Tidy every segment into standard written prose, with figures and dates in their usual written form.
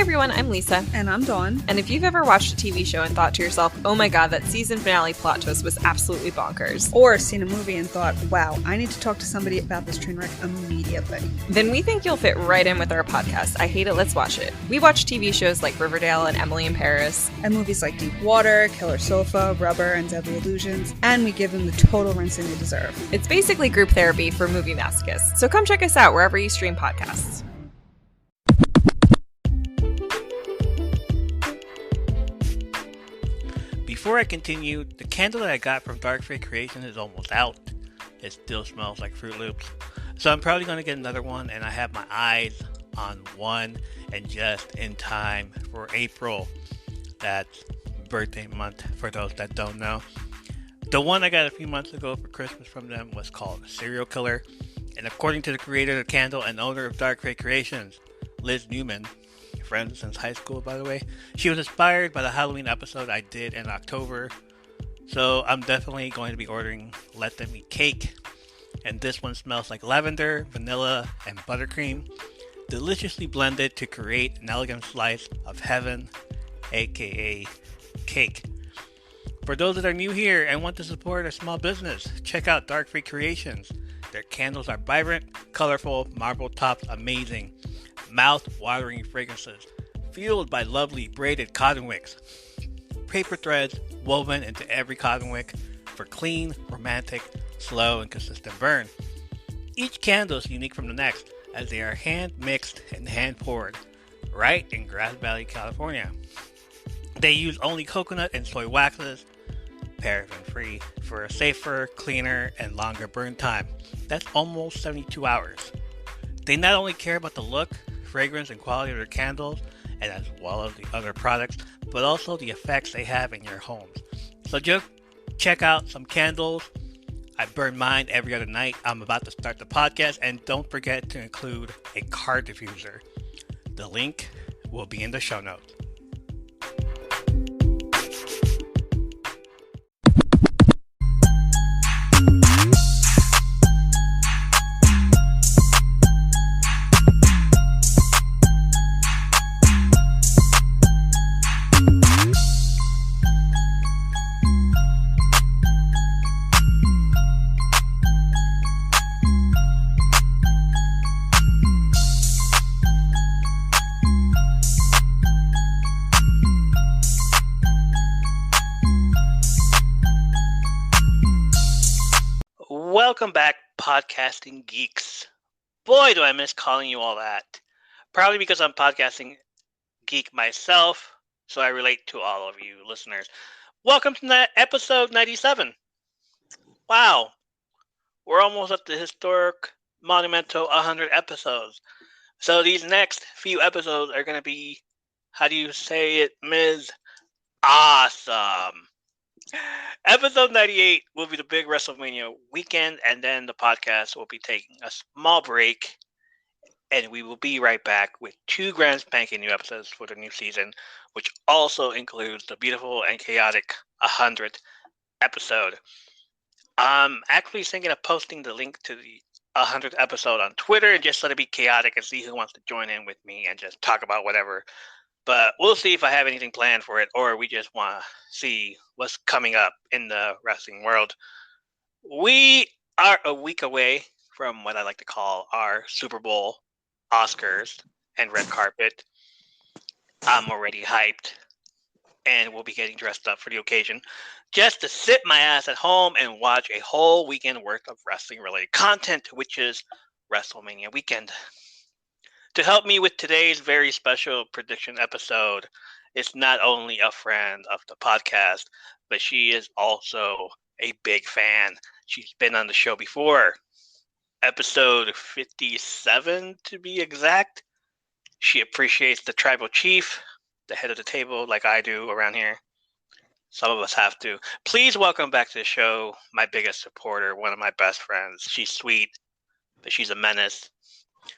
everyone, I'm Lisa. And I'm Dawn. And if you've ever watched a TV show and thought to yourself, oh my god, that season finale plot twist was absolutely bonkers. Or seen a movie and thought, wow, I need to talk to somebody about this train wreck immediately. Then we think you'll fit right in with our podcast, I Hate It, Let's Watch It. We watch TV shows like Riverdale and Emily in Paris. And movies like Deep Water, Killer Sofa, Rubber, and Deadly Illusions. And we give them the total rinsing they deserve. It's basically group therapy for movie masochists. So come check us out wherever you stream podcasts. Before I continue, the candle that I got from Dark Fate Creation is almost out. It still smells like Fruit Loops. So I'm probably going to get another one, and I have my eyes on one, and just in time for April. That's birthday month for those that don't know. The one I got a few months ago for Christmas from them was called Serial Killer. And according to the creator of the candle and owner of Dark Fate Creations, Liz Newman, friends since high school, by the way. She was inspired by the Halloween episode I did in October. So I'm definitely going to be ordering Let Them Eat Cake. And this one smells like lavender, vanilla, and buttercream, deliciously blended to create an elegant slice of heaven, aka cake. For those that are new here and want to support a small business, check out Dark Fate Creations. Their candles are vibrant, colorful, marble tops, amazing. Mouth-watering fragrances, fueled by lovely braided cotton wicks. Paper threads woven into every cotton wick for clean, romantic, slow, and consistent burn. Each candle is unique from the next, as they are hand-mixed and hand-poured, right in Grass Valley, California. They use only coconut and soy waxes, paraffin-free, for a safer, cleaner, and longer burn time. That's almost 72 hours. They not only care about the look, fragrance, and quality of their candles, and as well as the other products, but also the effects they have in your homes. So just check out some candles. I burn mine every other night. I'm about to start the podcast, and don't forget to include a car diffuser. The link will be in the show notes. Welcome back, podcasting geeks. Boy, do I miss calling you all that. Probably because I'm podcasting geek myself, so I relate to all of you listeners. Welcome to episode 97. Wow, we're almost at the historic, monumental 100 episodes. So these next few episodes are going to be, how do you say it, Ms. Awesome. Episode 98 will be the big Wrestlemania weekend, and then the podcast will be taking a small break, and we will be right back with 2 grand spanking new episodes for the new season, which also includes the beautiful and chaotic 100th episode. I'm actually thinking of posting the link to the 100th episode on Twitter and just let it be chaotic and see who wants to join in with me and just talk about whatever. But we'll see if I have anything planned for it, or we just want to see what's coming up in the wrestling world. We are a week away from what I like to call our Super Bowl, Oscars, and red carpet. I'm already hyped, and we'll be getting dressed up for the occasion just to sit my ass at home and watch a whole weekend worth of wrestling-related content, which is Wrestlemania weekend. To help me with today's very special prediction episode is not only a friend of the podcast, but she is also a big fan. She's been on the show before. Episode 57 to be exact. She appreciates the tribal chief, the head of the table, like I do around here. Some of us have to. Please welcome back to the show my biggest supporter, one of my best friends. She's sweet, but she's a menace.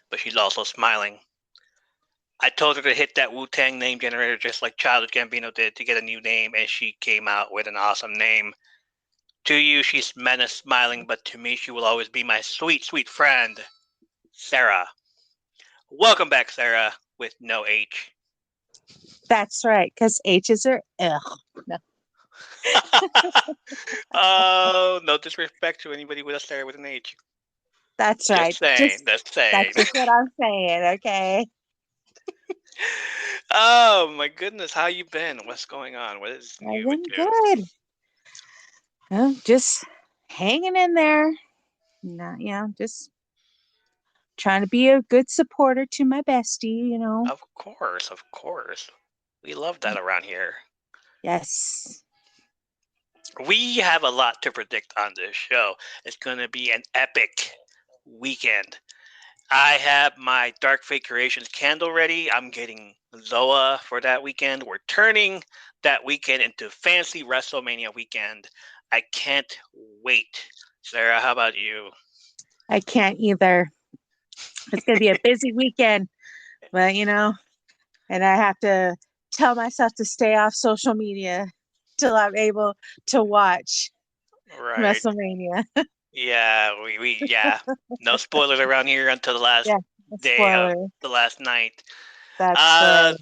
But she's also smiling. I told her to hit that Wu-Tang name generator just like Childish Gambino did to get a new name, and she came out with an awesome name. To you, she's menace smiling, but to me, she will always be my sweet, sweet friend, Sarah. Welcome back, Sarah, with no H. That's right, because H's are ugh. No, Oh, no disrespect to anybody with a start with an H. that's Just right. saying. Just saying. That's just what I'm saying. Okay. Oh my goodness, how you been? What's going on? What is I've new with been you? good. Just hanging in there. No, just trying to be a good supporter to my bestie. Of course, of course. We love that around here. Yes. We have a lot to predict on this show. It's going to be an epic weekend. I have my Dark Fate Creations candle ready. I'm getting Zoa for that weekend. We're turning that weekend into fancy Wrestlemania weekend. I can't wait. Sarah, how about you? I can't either. It's going to be a busy weekend, but and I have to tell myself to stay off social media till I'm able to watch Right. WrestleMania. Yeah, yeah. No spoilers around here until the last Yeah, day of spoiler. the last night. That's right. Uh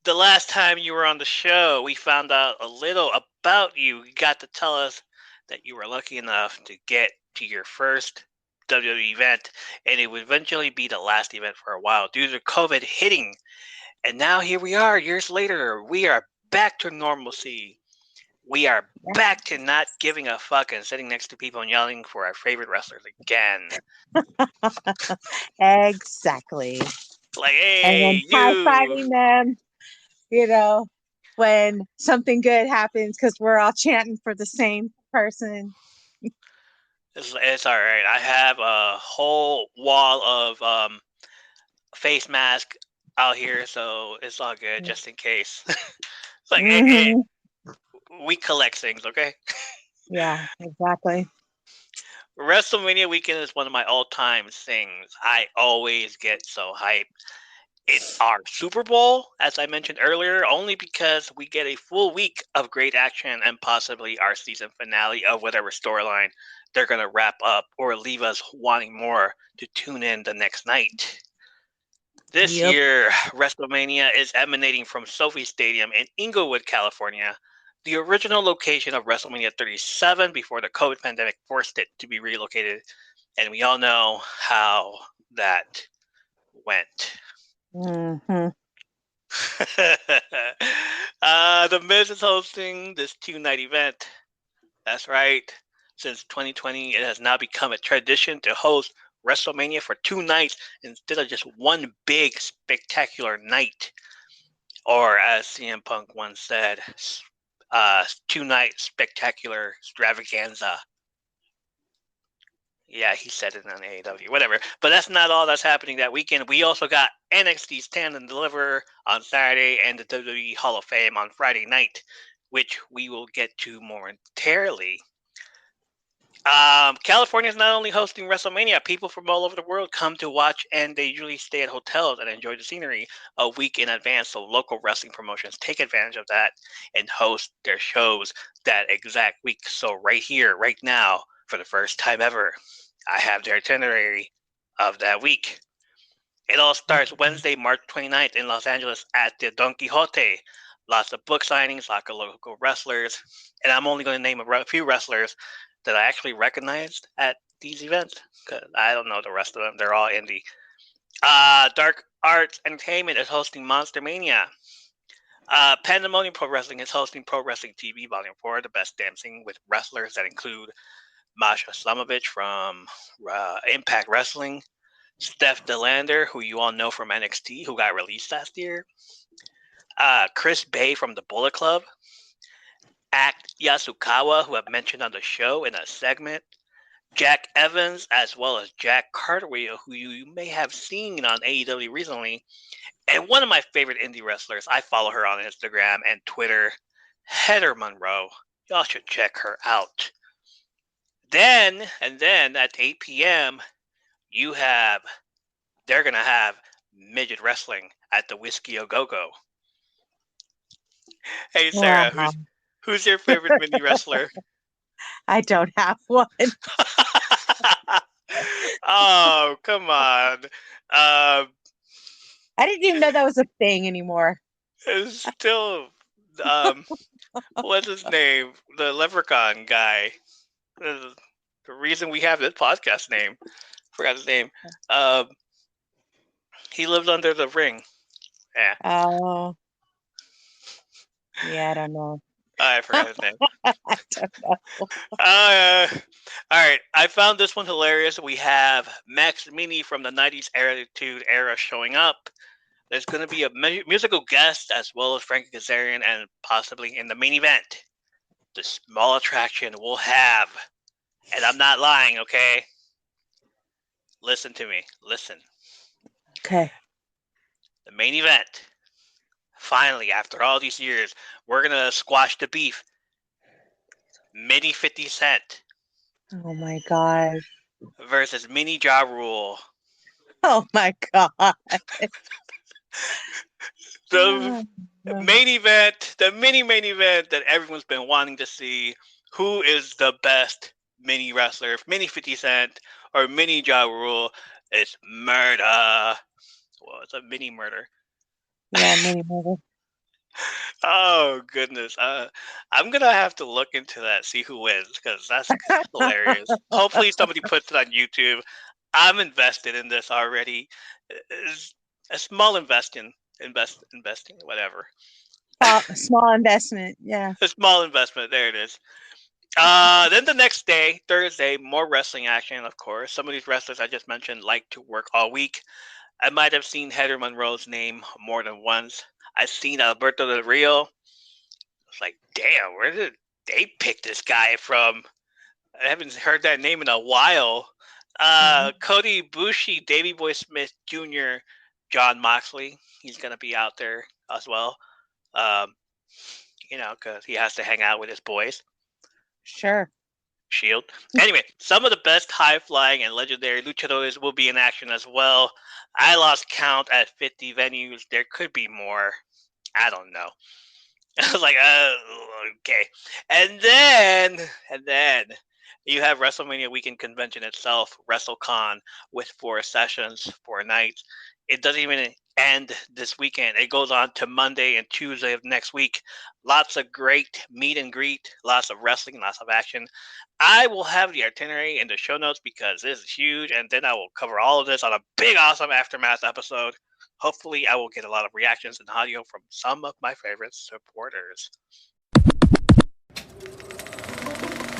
the last time you were on the show, we found out a little about you. You got to tell us that you were lucky enough to get to your first WWE event, and it would eventually be the last event for a while due to COVID hitting. And now here we are, years later. We are back to normalcy. We are back to not giving a fuck and sitting next to people and yelling for our favorite wrestlers again. Exactly. Like, And hey, then high you. fiving them, you know, when something good happens because we're all chanting for the same person. It's all right. I have a whole wall of face mask out here, so it's all good just in case. It's like, hey, Hmm. we collect things, okay? Yeah, exactly. WrestleMania weekend is one of my all-time things. I always get so hyped. It's our Super Bowl, as I mentioned earlier, only because we get a full week of great action and possibly our season finale of whatever storyline they're going to wrap up or leave us wanting more to tune in the next night. This Yep. year, WrestleMania is emanating from Sophie Stadium in Inglewood, California, the original location of WrestleMania 37 before the COVID pandemic forced it to be relocated. And we all know how that went. Hmm. The Miz is hosting this two-night event. That's right. Since 2020, it has now become a tradition to host WrestleMania for 2 nights instead of just one big spectacular night. Or as CM Punk once said, 2-night spectacular extravaganza. Yeah, he said it on AEW, whatever. But that's not all that's happening that weekend. We also got NXT's Stand and Deliver on Saturday and the WWE Hall of Fame on Friday night, which we will get to momentarily. California is not only hosting WrestleMania, people from all over the world come to watch, and they usually stay at hotels and enjoy the scenery a week in advance. So local wrestling promotions take advantage of that and host their shows that exact week. So right here, right now, for the first time ever, I have the itinerary of that week. It all starts Wednesday, March 29th in Los Angeles at the Don Quixote. Lots of book signings, lots of local wrestlers, and I'm only going to name a few wrestlers that I actually recognized at these events because I don't know the rest of them. They're all indie. Dark Arts Entertainment is hosting Monster Mania. Pandemonium Pro Wrestling is hosting Pro Wrestling TV Volume 4, the best dancing with wrestlers that include Masha Slamovich from Impact Wrestling, Steph Delander, who you all know from NXT, who got released last year, Chris Bay from the Bullet Club, Act Yasukawa, who I've mentioned on the show in a segment, Jack Evans, as well as Jack Cartwheel, who you may have seen on AEW recently, and one of my favorite indie wrestlers. I follow her on Instagram and Twitter, Heather Monroe. Y'all should check her out. Then at 8 p.m., they're gonna have midget wrestling at the Whiskey A Go Go. Hey Sarah, Wow. who's your favorite mini wrestler? I don't have one. Oh, come on. I didn't even know that was a thing anymore. It's still what's his name? The Leprechaun guy. The reason we have this podcast name. Forgot his name. Um, he lived under the ring. Yeah, Oh, yeah, I don't know. I forgot his name. I don't know. All right, I found this one hilarious. We have Max Mini from the '90s Attitude Era showing up. There's going to be a musical guest as well as Frankie Kazarian, and possibly in the main event, the small attraction will have, and I'm not lying, okay? Listen to me. Listen. Okay. The main event. Finally, after all these years, we're going to squash the beef. Mini 50 Cent Oh my God. versus Mini Ja Rule. Oh my God. The main event, the mini main event that everyone's been wanting to see. Who is the best mini wrestler? If Mini 50 Cent or Mini Ja Rule? It's murder. Well, it's a mini murder. Yeah, mini murder. Oh goodness. I'm gonna have to look into that, see who wins, because that's hilarious. Hopefully somebody puts it on YouTube. I'm invested in this already. It's a small investing, whatever. Small investment. Yeah. A small investment. There it is. Then the next day, Thursday, more wrestling action, of course. Some of these wrestlers I just mentioned like to work all week. I might have seen Heather Monroe's name more than once. I've seen Alberto Del Rio. It's like, damn, where did they pick this guy from? I haven't heard that name in a while. Cody Bushi, Davey Boy Smith Jr., John Moxley. He's going to be out there as well. Because he has to hang out with his boys. Sure. Shield. Anyway, some of the best high-flying and legendary luchadores will be in action as well. I lost count at 50 venues. There could be more. I don't know. I was like, okay. And then you have WrestleMania weekend convention itself, WrestleCon, with 4 sessions, 4 nights. It doesn't even end this weekend. It goes on to Monday and Tuesday of next week. Lots of great meet and greet, lots of wrestling, lots of action. I will have the itinerary in the show notes because this is huge, and then I will cover all of this on a big, awesome Aftermath episode. Hopefully, I will get a lot of reactions and audio from some of my favorite supporters.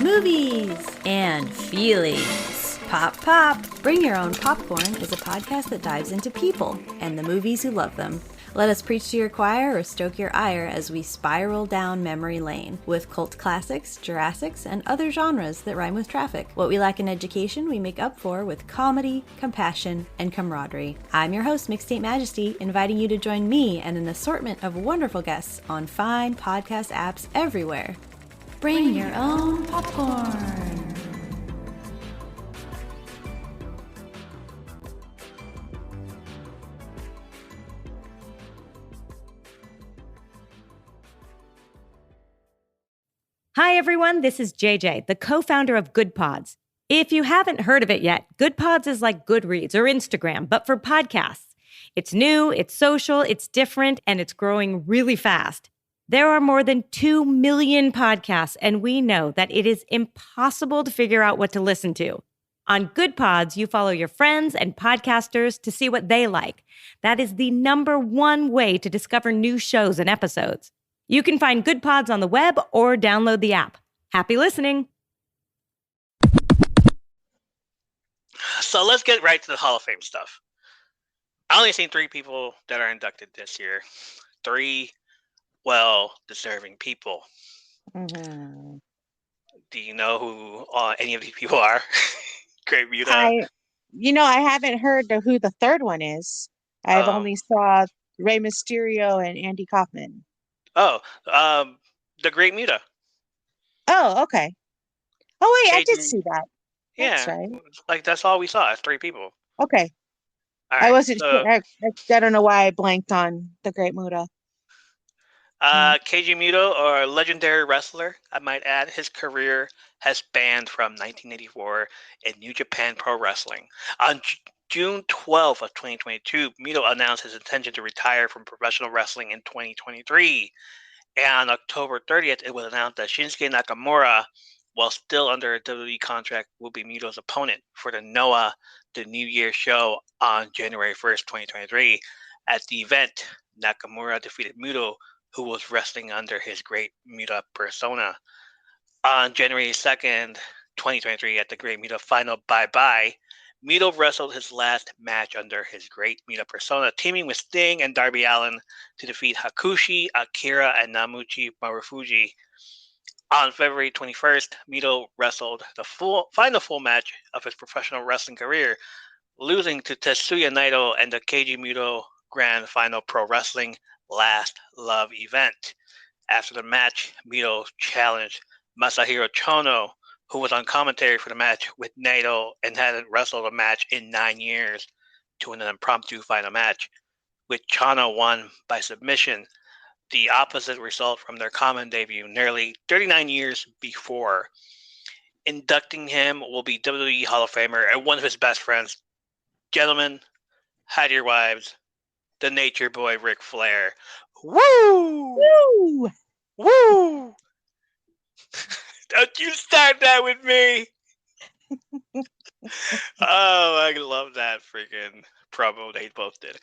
Movies and feelings. Pop, pop. Bring Your Own Popcorn is a podcast that dives into people and the movies who love them. Let us preach to your choir or stoke your ire as we spiral down memory lane with cult classics, Jurassics, and other genres that rhyme with traffic. What we lack in education, we make up for with comedy, compassion, and camaraderie. I'm your host, Mixtape Majesty, inviting you to join me and an assortment of wonderful guests on fine podcast apps everywhere. Bring your own popcorn. Hi, everyone. This is JJ, the co-founder of Good Pods. If you haven't heard of it yet, Good Pods is like Goodreads or Instagram, but for podcasts. It's new, it's social, it's different, and it's growing really fast. There are more than 2 million podcasts, and we know that it is impossible to figure out what to listen to. On Good Pods, you follow your friends and podcasters to see what they like. That is the #1 way to discover new shows and episodes. You can find Good Pods on the web or download the app. Happy listening. So let's get right to the Hall of Fame stuff. I only seen 3 people that are inducted this year. 3 well-deserving people. Mm-hmm. Do you know who any of these people are? Great Muta. I haven't heard who the third one is. I've only saw Rey Mysterio and Andy Kaufman. Oh, the Great Muta. Oh, okay. Oh, wait, I did Caden- see that. That's right. Like that's all we saw. 3 people. Okay. All I right, wasn't so, sure. I don't know why I blanked on the Great Muta. Keiji Muto, or a legendary wrestler, I might add, his career has spanned from 1984 in New Japan Pro Wrestling. On June 12th of 2022, Mito announced his intention to retire from professional wrestling in 2023. And on October 30th, it was announced that Shinsuke Nakamura, while still under a WWE contract, will be Mito's opponent for the Noah the New Year show on January 1st, 2023. At the event, Nakamura defeated Mito, who was wrestling under his Great Muta persona. On January 2nd, 2023, at the Great Muta Final Bye-Bye, Mito wrestled his last match under his Great Muta persona, teaming with Sting and Darby Allin to defeat Hakushi, Akira, and Namuchi Marufuji. On February 21st, Mito wrestled the final full match of his professional wrestling career, losing to Tetsuya Naito and the Keiji Muto Grand Final Pro Wrestling Last Love event. After the match, Mito challenged Masahiro Chono, who was on commentary for the match with Naito and hadn't wrestled a match in 9 years, to an impromptu final match, which Chono won by submission, the opposite result from their common debut nearly 39 years before. Inducting him will be WWE Hall of Famer and one of his best friends. Gentlemen, hide your wives, the Nature Boy Ric Flair. Woo! Woo! Woo! Don't you start that with me! Oh, I love that freaking promo they both did.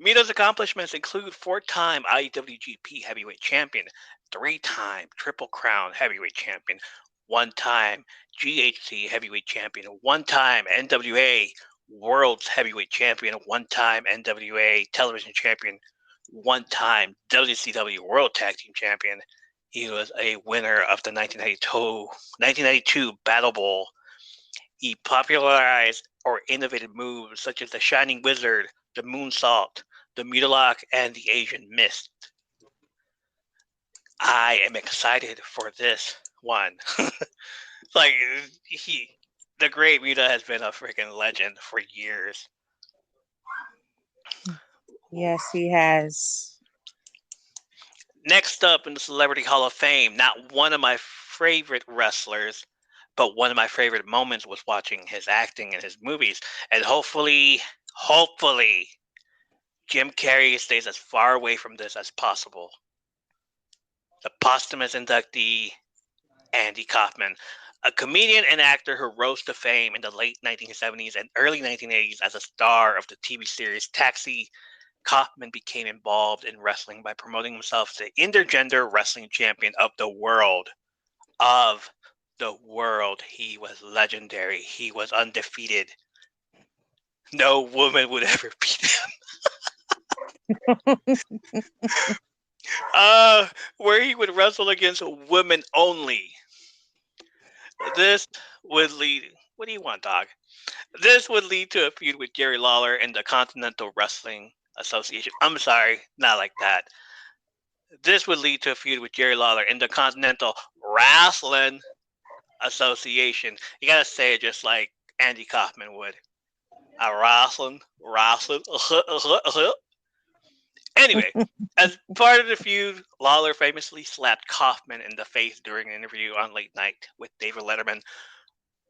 Mito's accomplishments include 4-time IWGP Heavyweight Champion, 3-time Triple Crown Heavyweight Champion, 1-time GHC Heavyweight Champion, 1-time NWA World's Heavyweight Champion, 1-time NWA Television Champion, 1-time WCW World Tag Team Champion. He was a winner of the 1992 Battle Bowl. He popularized or innovated moves such as the Shining Wizard, the Moonsault, the Mutilock, and the Asian Mist. I am excited for this one. Like, the Great Muta has been a freaking legend for years. Yes, he has. Next up in the Celebrity Hall of Fame, not one of my favorite wrestlers, but one of my favorite moments was watching his acting in his movies. And hopefully, Jim Carrey stays as far away from this as possible. The posthumous inductee, Andy Kaufman, a comedian and actor who rose to fame in the late 1970s and early 1980s as a star of the TV series Taxi. Kaufman became involved in wrestling by promoting himself as the intergender wrestling champion of the world. He was legendary. He was undefeated. No woman would ever beat him. Where he would wrestle against women only. This would lead... What do you want, dog? This would lead to a feud with Jerry Lawler in the Continental Wrestling Association. I'm sorry, not like that. This would lead to a feud with Jerry Lawler in the Continental Wrestling Association. You gotta say it just like Andy Kaufman would. Wrestling. Anyway, as part of the feud, Lawler famously slapped Kaufman in the face during an interview on Late Night with David Letterman.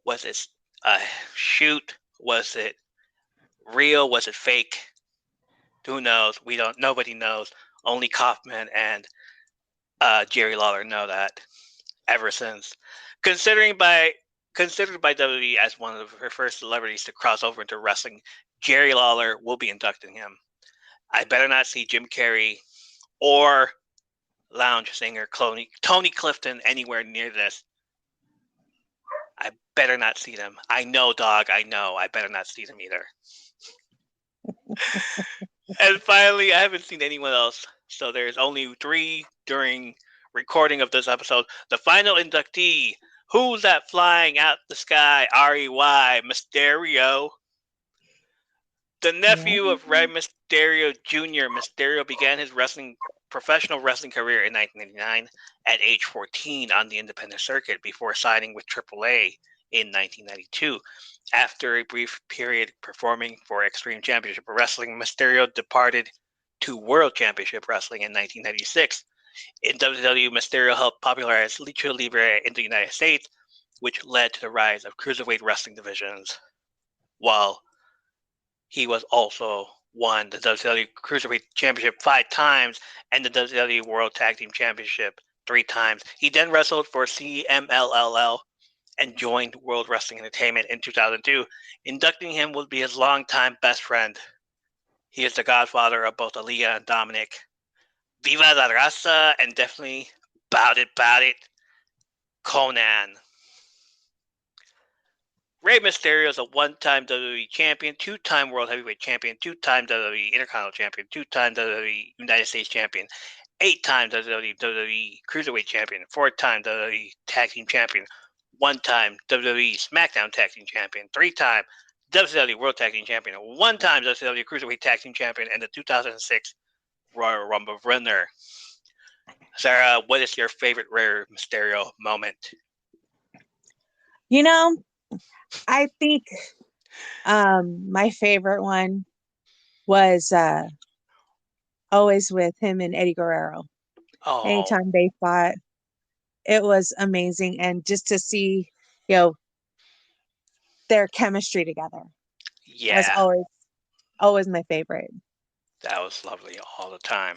Was it a shoot? Was it real? Was it fake? Who knows? Nobody knows. Only Kaufman and Jerry Lawler know that. Ever since, considered by WWE as one of her first celebrities to cross over into wrestling, Jerry Lawler will be inducting him. I better not see Jim Carrey or lounge singer Tony Clifton anywhere near this. I better not see them. I know, dog. I know. I better not see them either. And finally, I haven't seen anyone else. So there's only 3 during recording of this episode. The final inductee. Who's that flying out the sky? R.E.Y. Mysterio. The nephew of Rey Mysterio Jr., Mysterio began his professional wrestling career in 1989 at age 14 on the independent circuit before signing with AAA in 1992. After a brief period performing for Extreme Championship Wrestling, Mysterio departed to World Championship Wrestling in 1996. In WWE, Mysterio helped popularize Lucha Libre in the United States, which led to the rise of cruiserweight wrestling divisions. while he was also won the WWE Cruiserweight Championship 5 times and the WWE World Tag Team Championship 3 times. He then wrestled for CMLL and joined World Wrestling Entertainment in 2002. Inducting him would be his longtime best friend. He is the godfather of both Aaliyah and Dominic. Viva la raza, and definitely bout it, Conan. Rey Mysterio is a one-time WWE champion, two-time World Heavyweight champion, two-time WWE Intercontinental champion, two-time WWE United States champion, 8-time WWE Cruiserweight champion, 4-time WWE Tag Team champion, 1-time WWE SmackDown Tag Team champion, 3-time WWE World Tag Team champion, 1-time WWE Cruiserweight Tag Team champion, and the 2006 Royal Rumble winner. Sarah, what is your favorite Rey Mysterio moment? You know, I think my favorite one was always with him and Eddie Guerrero. Oh, Anytime they fought, it was amazing. And just to see, their chemistry together was yeah, always my favorite. that was lovely all the time.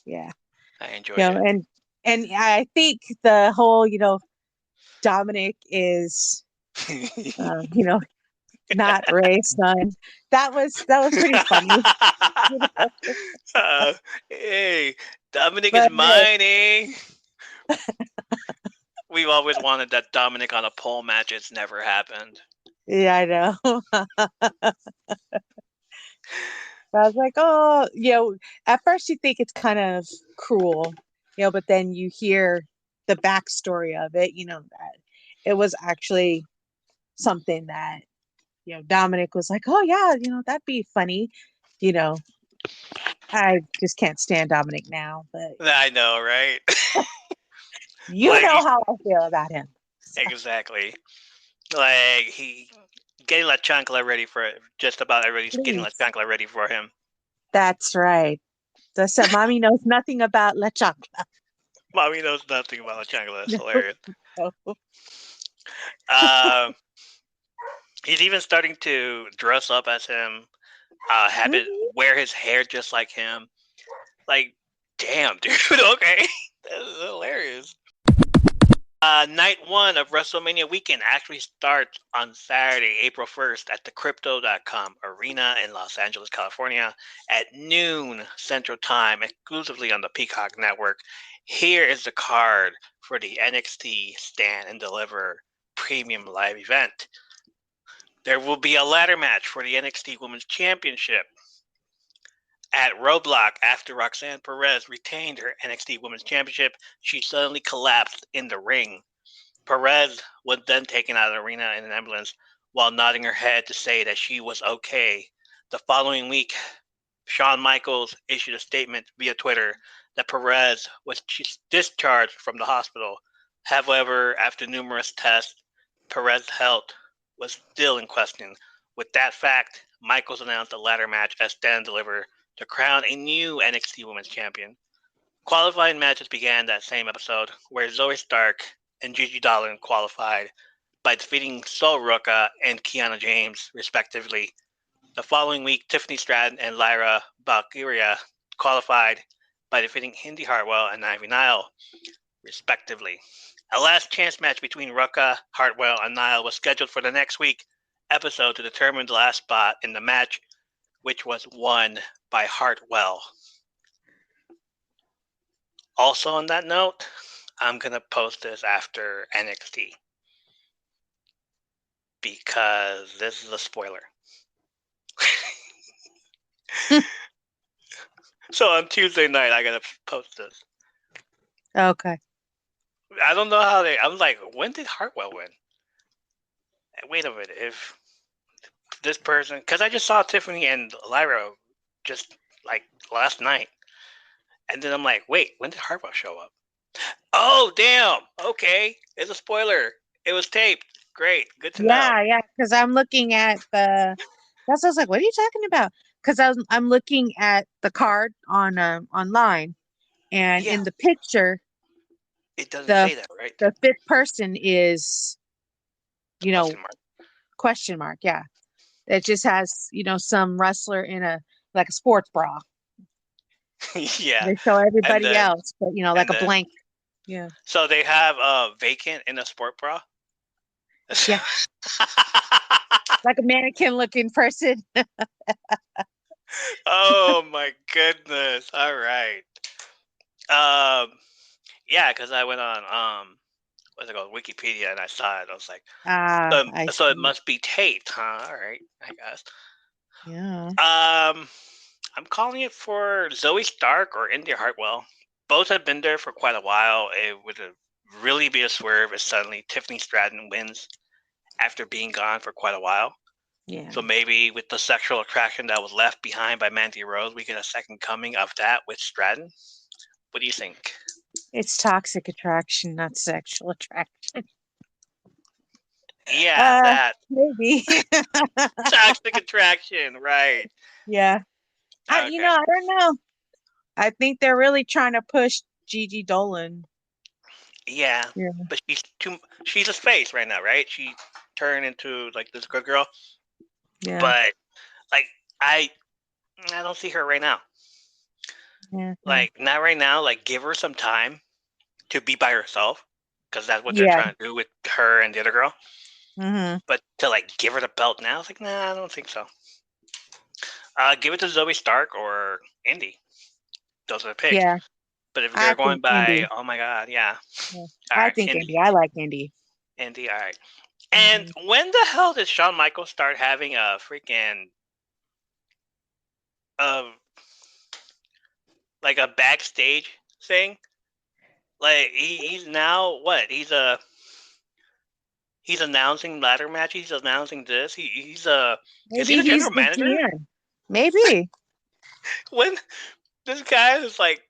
Yeah. I enjoyed it. And I think the whole, Dominic is, not Ray's son. That was pretty funny. Hey, Dominic But is mine, eh? We've always wanted that Dominic on a pole match. It's never happened. Yeah, I know. I was like, oh, at first you think it's kind of cruel, but then you hear the backstory of it, that it was actually something that, Dominic was like, oh yeah, that'd be funny. I just can't stand Dominic now, but I know, right? you know how I feel about him. Exactly. Like he getting La Chancla ready for it. Just about everybody's getting La Chancla ready for him. That's right. I said, Mommy knows nothing about La Chancla. Mommy knows nothing about La Chancla. That's hilarious. No. He's even starting to dress up as him. Wear his hair just like him. Like, damn, dude. Okay, that's hilarious. Night 1 of WrestleMania weekend actually starts on Saturday, April 1st at the Crypto.com Arena in Los Angeles, California at noon Central Time, exclusively on the Peacock Network. Here is the card for the NXT Stand and Deliver Premium Live event. There will be a ladder match for the NXT Women's Championship. At Roadblock, after Roxanne Perez retained her NXT Women's Championship, she suddenly collapsed in the ring. Perez was then taken out of the arena in an ambulance while nodding her head to say that she was okay. The following week, Shawn Michaels issued a statement via Twitter that Perez was discharged from the hospital. However, after numerous tests, Perez's health was still in question. With that fact, Michaels announced a ladder match at Stand and Deliver to crown a new NXT Women's Champion. Qualifying matches began that same episode, where Zoe Stark and Gigi Dolan qualified by defeating Sol Ruca and Kiana James, respectively. The following week, Tiffany Stratton and Lyra Valkyria qualified by defeating Indy Hartwell and Ivy Nile, respectively. A last chance match between Ruca, Hartwell, and Nile was scheduled for the next week episode to determine the last spot in the match, which was won by Hartwell. Also on that note, I'm going to post this after NXT because this is a spoiler. So on Tuesday night, I got to post this. Okay. I don't know how I'm like, when did Hartwell win? Wait a minute, if this person, because I just saw Tiffany and Lyra just like last night. And then I'm like, wait, when did Hartwell show up? Oh, damn. Okay. It's a spoiler. It was taped. Great. Good to know. Yeah. Because I'm looking at that's what I was like, what are you talking about? Because I'm looking at the card on online, and in the picture, it doesn't say that, right? The fifth person is, question mark. Yeah. that just has, some wrestler in a sports bra. Yeah. They show everybody then- else, but like a then- blank. Yeah. So they have vacant in a sport bra. Yeah. Like a mannequin looking person. Oh my goodness! All right. Yeah, because I went on what's it called, Wikipedia, and I saw it. I was like, so it must be Tate, huh? All right, I guess. Yeah. I'm calling it for Zoe Stark or India Hartwell. Both have been there for quite a while. It would really be a swerve if suddenly Tiffany Stratton wins after being gone for quite a while. Yeah. So maybe with the sexual attraction that was left behind by Mandy Rose, we get a second coming of that with Stratton. What do you think? It's toxic attraction, not sexual attraction. Yeah, that maybe. toxic attraction, right? Yeah. I Okay. don't know. I think they're really trying to push Gigi Dolan. Yeah, but she's a face right now, right? She turned into like this good girl. Yeah. But like I don't see her right now. Yeah. Like not right now. Like give her some time to be by herself, because that's what they're trying to do with her and the other girl. Mm-hmm. But to like give her the belt now, it's like nah, I don't think so. Give it to Zoe Stark or Indy. Those are the picks. Yeah. But if they're going by, Indy. oh my god, yeah. I think Indy. I like Indy. Indy, all right. And when the hell did Shawn Michaels start having a freaking like a backstage thing? Like he's now what? He's announcing ladder matches. He's announcing this. Is he the general manager? GM. Maybe. When this guy is like,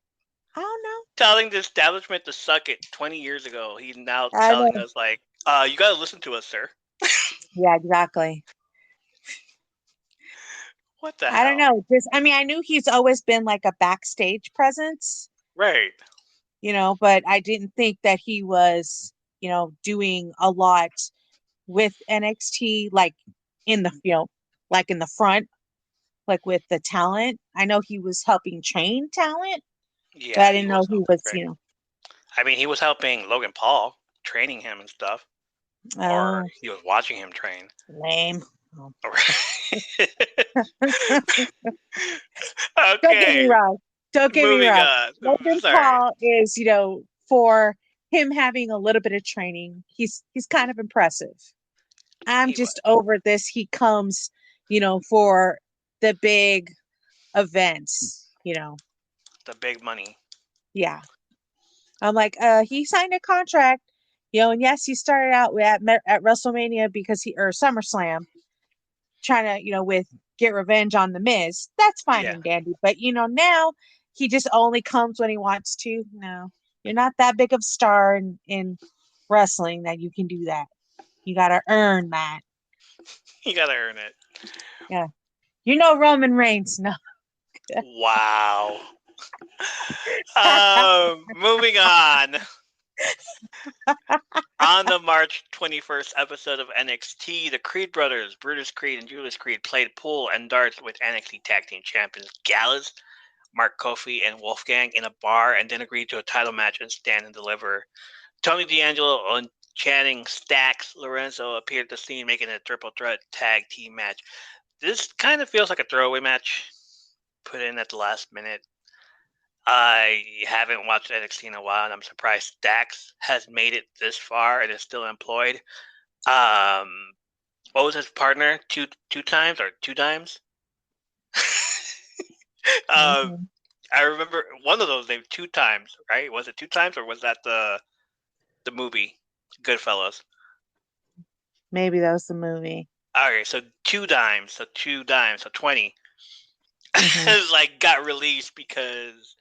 I don't know, telling the establishment to suck it 20 years ago, he's now telling us like, you gotta listen to us, sir. Yeah, exactly. What the hell? I don't know. I knew he's always been like a backstage presence. Right. But I didn't think that he was, doing a lot with NXT, like in the, like in the front, like with the talent. I know he was helping train talent. Yeah. But I didn't know he was, I mean, he was helping Logan Paul, training him and stuff. Or he was watching him train. Lame. Oh. Okay. Don't get me wrong. Moving on. Logan Paul is, for him having a little bit of training, he's kind of impressive. I'm just over this. He comes, for the big events, The big money. Yeah. I'm like, he signed a contract, and yes, he started out at WrestleMania or SummerSlam, trying to, with get revenge on The Miz. That's fine and dandy. But, now he just only comes when he wants to. No, you're not that big of a star in wrestling that you can do that. You got to earn that. You got to earn it. Yeah. Roman Reigns. No. Wow. Moving on. On the March 21st episode of NXT, the Creed brothers, Brutus Creed and Julius Creed, played pool and darts with NXT Tag Team Champions Gallus, Mark Kofi, and Wolfgang in a bar, and then agreed to a title match and Stand and Deliver. Tony D'Angelo and Channing Stacks Lorenzo appeared at the scene, making it a triple threat tag team match. This kind of feels like a throwaway match put in at the last minute. I haven't watched NXT in a while, and I'm surprised Stacks has made it this far and is still employed. What was his partner? Two times or two times? I remember one of those named Two Times, right? Was it Two Times, or was that the movie Goodfellas? Maybe that was the movie. Okay, so 2 dimes, so 20. Has like got released because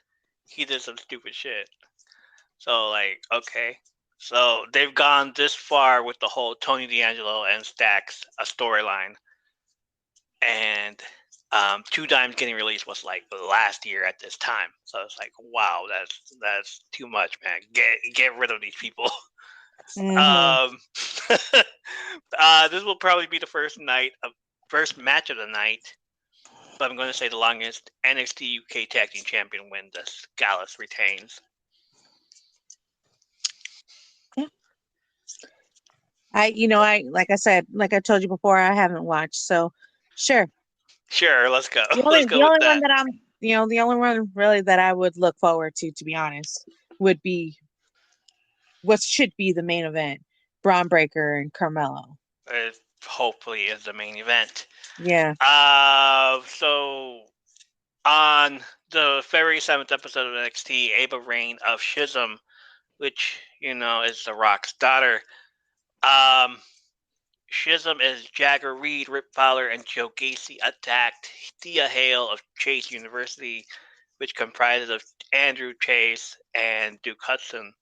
he did some stupid shit. So like, okay. So they've gone this far with the whole Tony D'Angelo and Stacks a storyline. And 2 dimes getting released was like last year at this time. So it's like, wow, that's too much, man. Get rid of these people. This will probably be the first night of first match of the night, but I'm going to say the longest NXT UK Tag Team Champion win. This Gallus retains. I like I said, like I told you before, I haven't watched, so sure. Sure, let's go. The Let's go only with that. one that the only one really that I would look forward to be honest, would be what should be the main event, Braun Breaker and Carmelo. It hopefully is the main event. Yeah. So on the February 7th episode of NXT, Ava Raine of Shizm, which is The Rock's daughter. Shizm is Jagger Reed, Rip Fowler, and Joe Gacy attacked Thea Hale of Chase University, which comprises of Andrew Chase and Duke Hudson.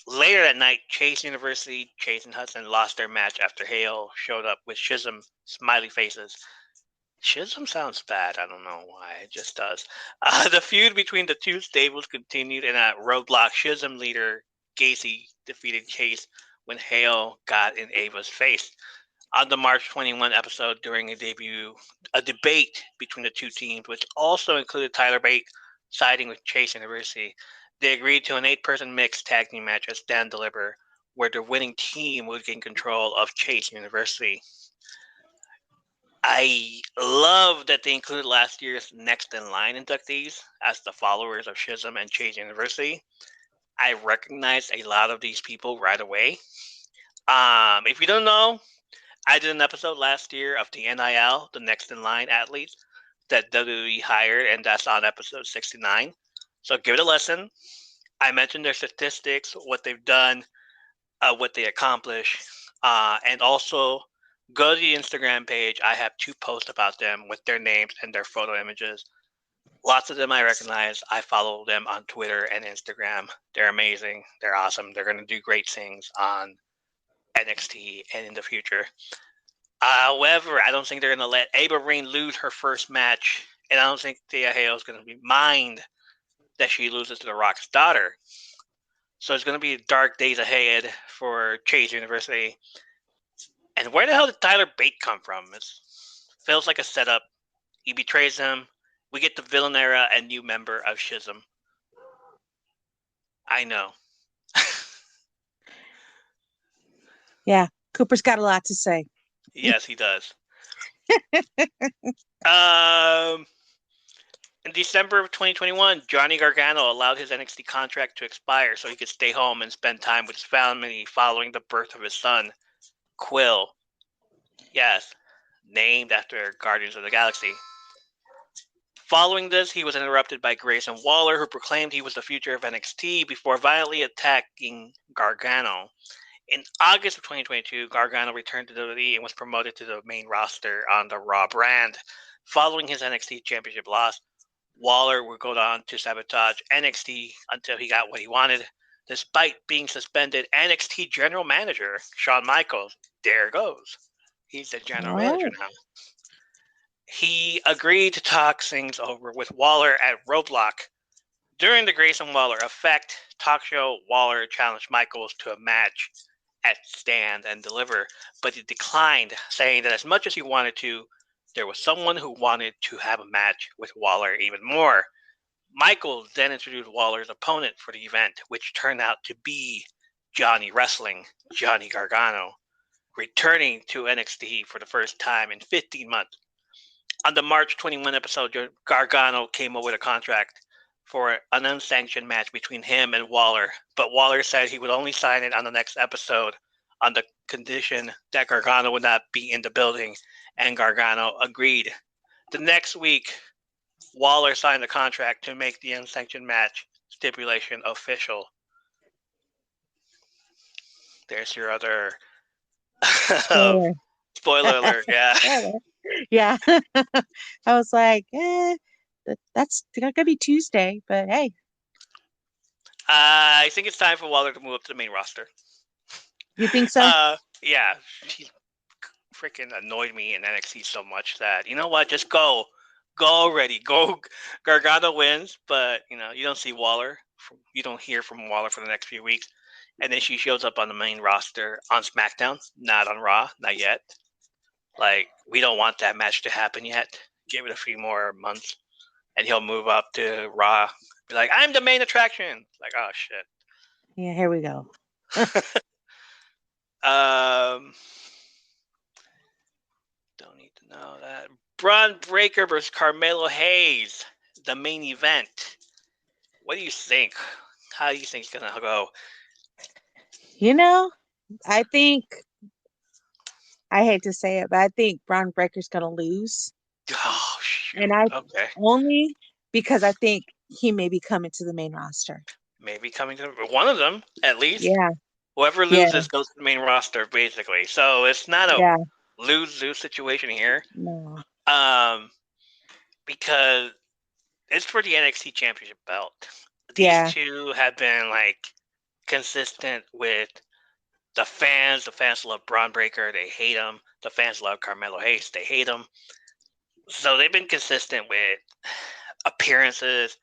Later that night, Chase University, Chase and Hudson lost their match after Hale showed up with Shizm smiley faces. Shizm sounds bad. I don't know why. It just does. The feud between the two stables continued, and at Roadblock, Shizm leader Gacy defeated Chase when Hale got in Ava's face. On the March 21 episode, during a debate between the two teams, which also included Tyler Bate siding with Chase University, they agreed to an 8-person mixed tag team match as Stand Deliver, where the winning team would gain control of Chase University. I love that they included last year's Next in Line inductees as the followers of Shizm and Chase University. I recognize a lot of these people right away. If you don't know, I did an episode last year of the NIL, the Next in Line athletes that WWE hired, and that's on episode 69. So give it a listen. I mentioned their statistics, what they've done, what they accomplish, and also go to the Instagram page. I have 2 posts about them with their names and their photo images. Lots of them I recognize. I follow them on Twitter and Instagram. They're amazing. They're awesome. They're going to do great things on NXT and in the future. However, I don't think they're going to let Ava Raine lose her first match, and I don't think Thea Hale is going to mind that she loses to The Rock's daughter. So it's going to be dark days ahead for Chase University. And where the hell did Tyler Bate come from? It feels like a setup. He betrays him. We get the villain era and new member of Shizm. I know. Yeah. Cooper's got a lot to say. Yes, he does. In December of 2021, Johnny Gargano allowed his NXT contract to expire so he could stay home and spend time with his family following the birth of his son, Quill. Yes, named after Guardians of the Galaxy. Following this, he was interrupted by Grayson Waller, who proclaimed he was the future of NXT before violently attacking Gargano. In August of 2022, Gargano returned to WWE and was promoted to the main roster on the Raw brand. Following his NXT Championship loss, Waller would go on to sabotage NXT until he got what he wanted. Despite being suspended, NXT General Manager Shawn Michaels, there goes. He's the General Manager now. He agreed to talk things over with Waller at Roadblock. During the Grayson Waller Effect talk show, Waller challenged Michaels to a match at Stand and Deliver, but he declined, saying that as much as he wanted to, there was someone who wanted to have a match with Waller even more. Michaels then introduced Waller's opponent for the event, which turned out to be Johnny Wrestling, Johnny Gargano, returning to NXT for the first time in 15 months. On the March 21 episode, Gargano came up with a contract for an unsanctioned match between him and Waller, but Waller said he would only sign it on the next episode on the condition that Gargano would not be in the building, and Gargano agreed. The next week, Waller signed the contract to make the unsanctioned match stipulation official. There's your other spoiler alert, yeah. Yeah. I was like, that's going to be Tuesday, but hey. I think it's time for Waller to move up to the main roster. You think so? Yeah. She freaking annoyed me in NXT so much that, you know what, just go. Go already. Go. Gargano wins, but, you don't see Waller. You don't hear from Waller for the next few weeks. And then she shows up on the main roster on SmackDown, not on Raw, not yet. Like, we don't want that match to happen yet. Give it a few more months, and he'll move up to Raw. Be like, I'm the main attraction. Like, oh shit. Yeah, here we go. Don't need to know that. Braun Breaker versus Carmelo Hayes, the main event. What do you think? How do you think it's gonna go? You know, I think, I hate to say it, but I think Braun Breaker's gonna lose. Oh shoot. And I Okay. only because I think he may be coming to the main roster. Maybe coming to one of them at least. Yeah, Whoever Yeah. loses goes to the main roster, basically. So it's not a yeah, lose-lose situation here. no, Because it's for the NXT Championship belt. These Yeah. two have been like consistent with the fans. The fans love Braun Breaker; they hate him. The fans love Carmelo Hayes; they hate him. So they've been consistent with appearances.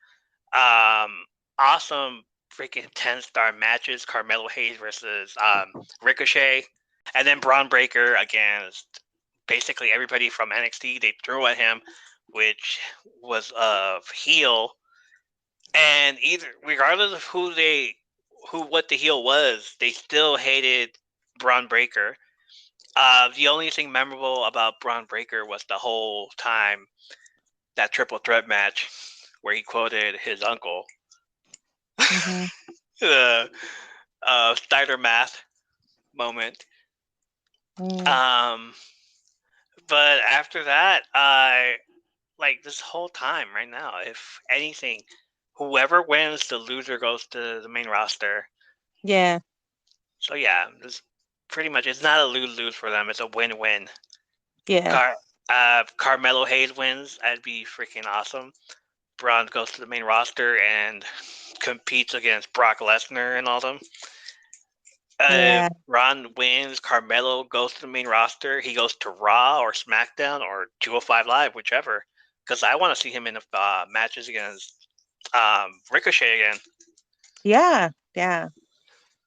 Awesome freaking 10-star matches. Carmelo Hayes versus Ricochet, and then Braun Breaker against basically everybody from NXT. They threw at him, which was of heel. And either regardless of what the heel was, they still hated Braun Breaker. The only thing memorable about Braun Breaker was the whole time that triple threat match where he quoted his uncle. Mhm. The Steiner math moment. Mm. But after that, like this whole time right now, if anything, whoever wins, the loser goes to the main roster. Yeah, So yeah, this pretty much it's not a lose-lose for them. It's a win-win. yeah, Carmelo Hayes wins. That'd be freaking awesome. Braun goes to the main roster and competes against Brock Lesnar and all them. Yeah. If Braun wins, Carmelo goes to the main roster. He goes to Raw or SmackDown or 205 Live, whichever. Because I want to see him in the matches against Ricochet again. yeah, yeah.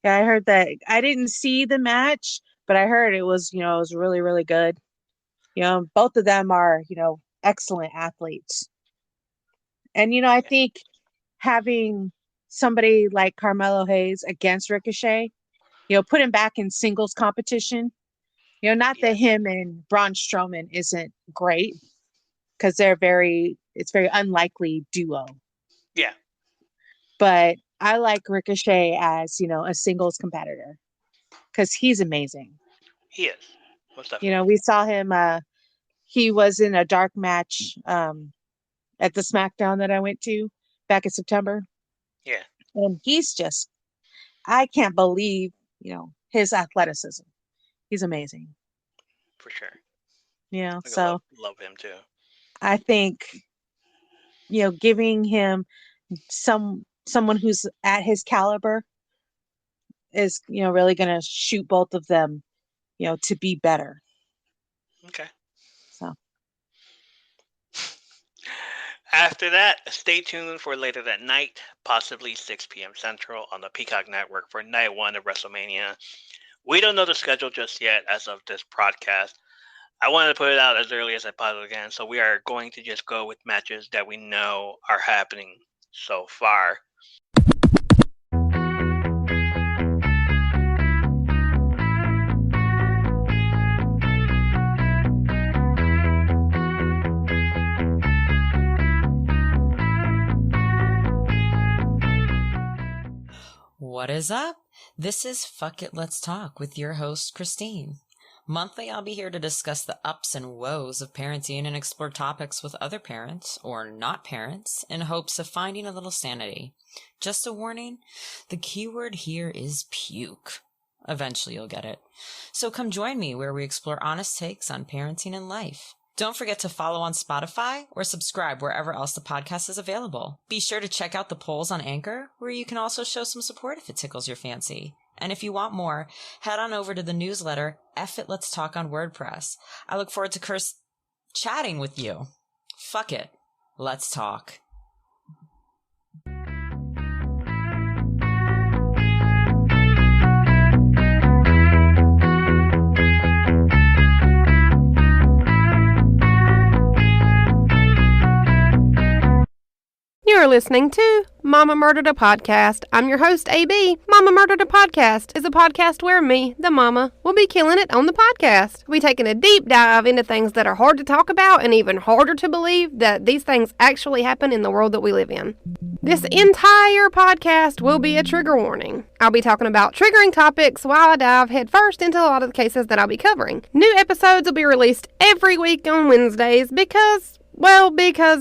Yeah, I heard that. I didn't see the match, but I heard it was, it was really, really good. Both of them are, excellent athletes. And, I think having somebody like Carmelo Hayes against Ricochet, put him back in singles competition. Not that him and Braun Strowman isn't great, because it's very unlikely duo. Yeah. But I like Ricochet as, a singles competitor, because he's amazing. He is. Most definitely. We saw him, he was in a dark match at the SmackDown that I went to back in September. Yeah. And he's just, I can't believe, his athleticism. He's amazing. For sure. So love him too. I think, giving him someone who's at his caliber is, really going to shoot both of them, to be better. Okay. So after that, stay tuned for later that night, possibly 6 p.m. Central on the Peacock Network for Night 1 of WrestleMania. We don't know the schedule just yet as of this broadcast. I wanted to put it out as early as I possibly can, so we are going to just go with matches that we know are happening so far. What is up? This is Fuck It, Let's Talk with your host, Christine. Monthly, I'll be here to discuss the ups and woes of parenting and explore topics with other parents, or not parents, in hopes of finding a little sanity. Just a warning, the keyword here is puke. Eventually you'll get it. So come join me where we explore honest takes on parenting and life. Don't forget to follow on Spotify or subscribe wherever else the podcast is available. Be sure to check out the polls on Anchor, where you can also show some support if it tickles your fancy. And if you want more, head on over to the newsletter, F It Let's Talk on WordPress. I look forward to chatting with you. Fuck it. Let's talk. are listening to Mama Murdered a Podcast. I'm your host, AB. Mama Murdered a Podcast is a podcast where me, the mama, will be killing it on the podcast. We'll be taking a deep dive into things that are hard to talk about and even harder to believe that these things actually happen in the world that we live in. This entire podcast will be a trigger warning. I'll be talking about triggering topics while I dive headfirst into a lot of the cases that I'll be covering. New episodes will be released every week on Wednesdays because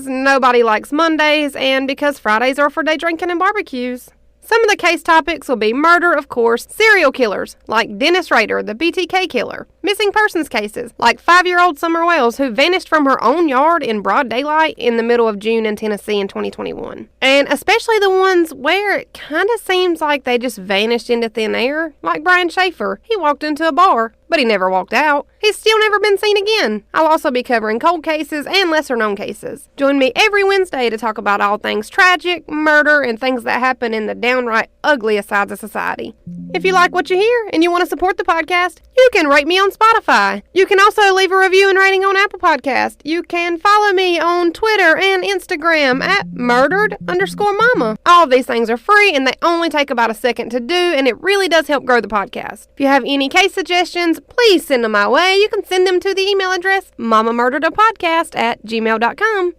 nobody likes Mondays and because Fridays are for day drinking and barbecues. Some of the case topics will be murder, of course, serial killers, like Dennis Rader, the BTK killer, missing persons cases, like 5-year-old Summer Wells, who vanished from her own yard in broad daylight in the middle of June in Tennessee in 2021. And especially the ones where it kind of seems like they just vanished into thin air, like Brian Schaefer. He walked into a bar, but he never walked out. He's still never been seen again. I'll also be covering cold cases and lesser-known cases. Join me every Wednesday to talk about all things tragic, murder, and things that happen in the downright ugliest sides of society. If you like what you hear and you want to support the podcast, you can rate me on Spotify. You can also leave a review and rating on Apple Podcast. You can follow me on Twitter and Instagram at murdered_mama. All of these things are free and they only take about a second to do, and it really does help grow the podcast. If you have any case suggestions, please send them my way. You can send them to the email address mamamurderedapodcast@gmail.com.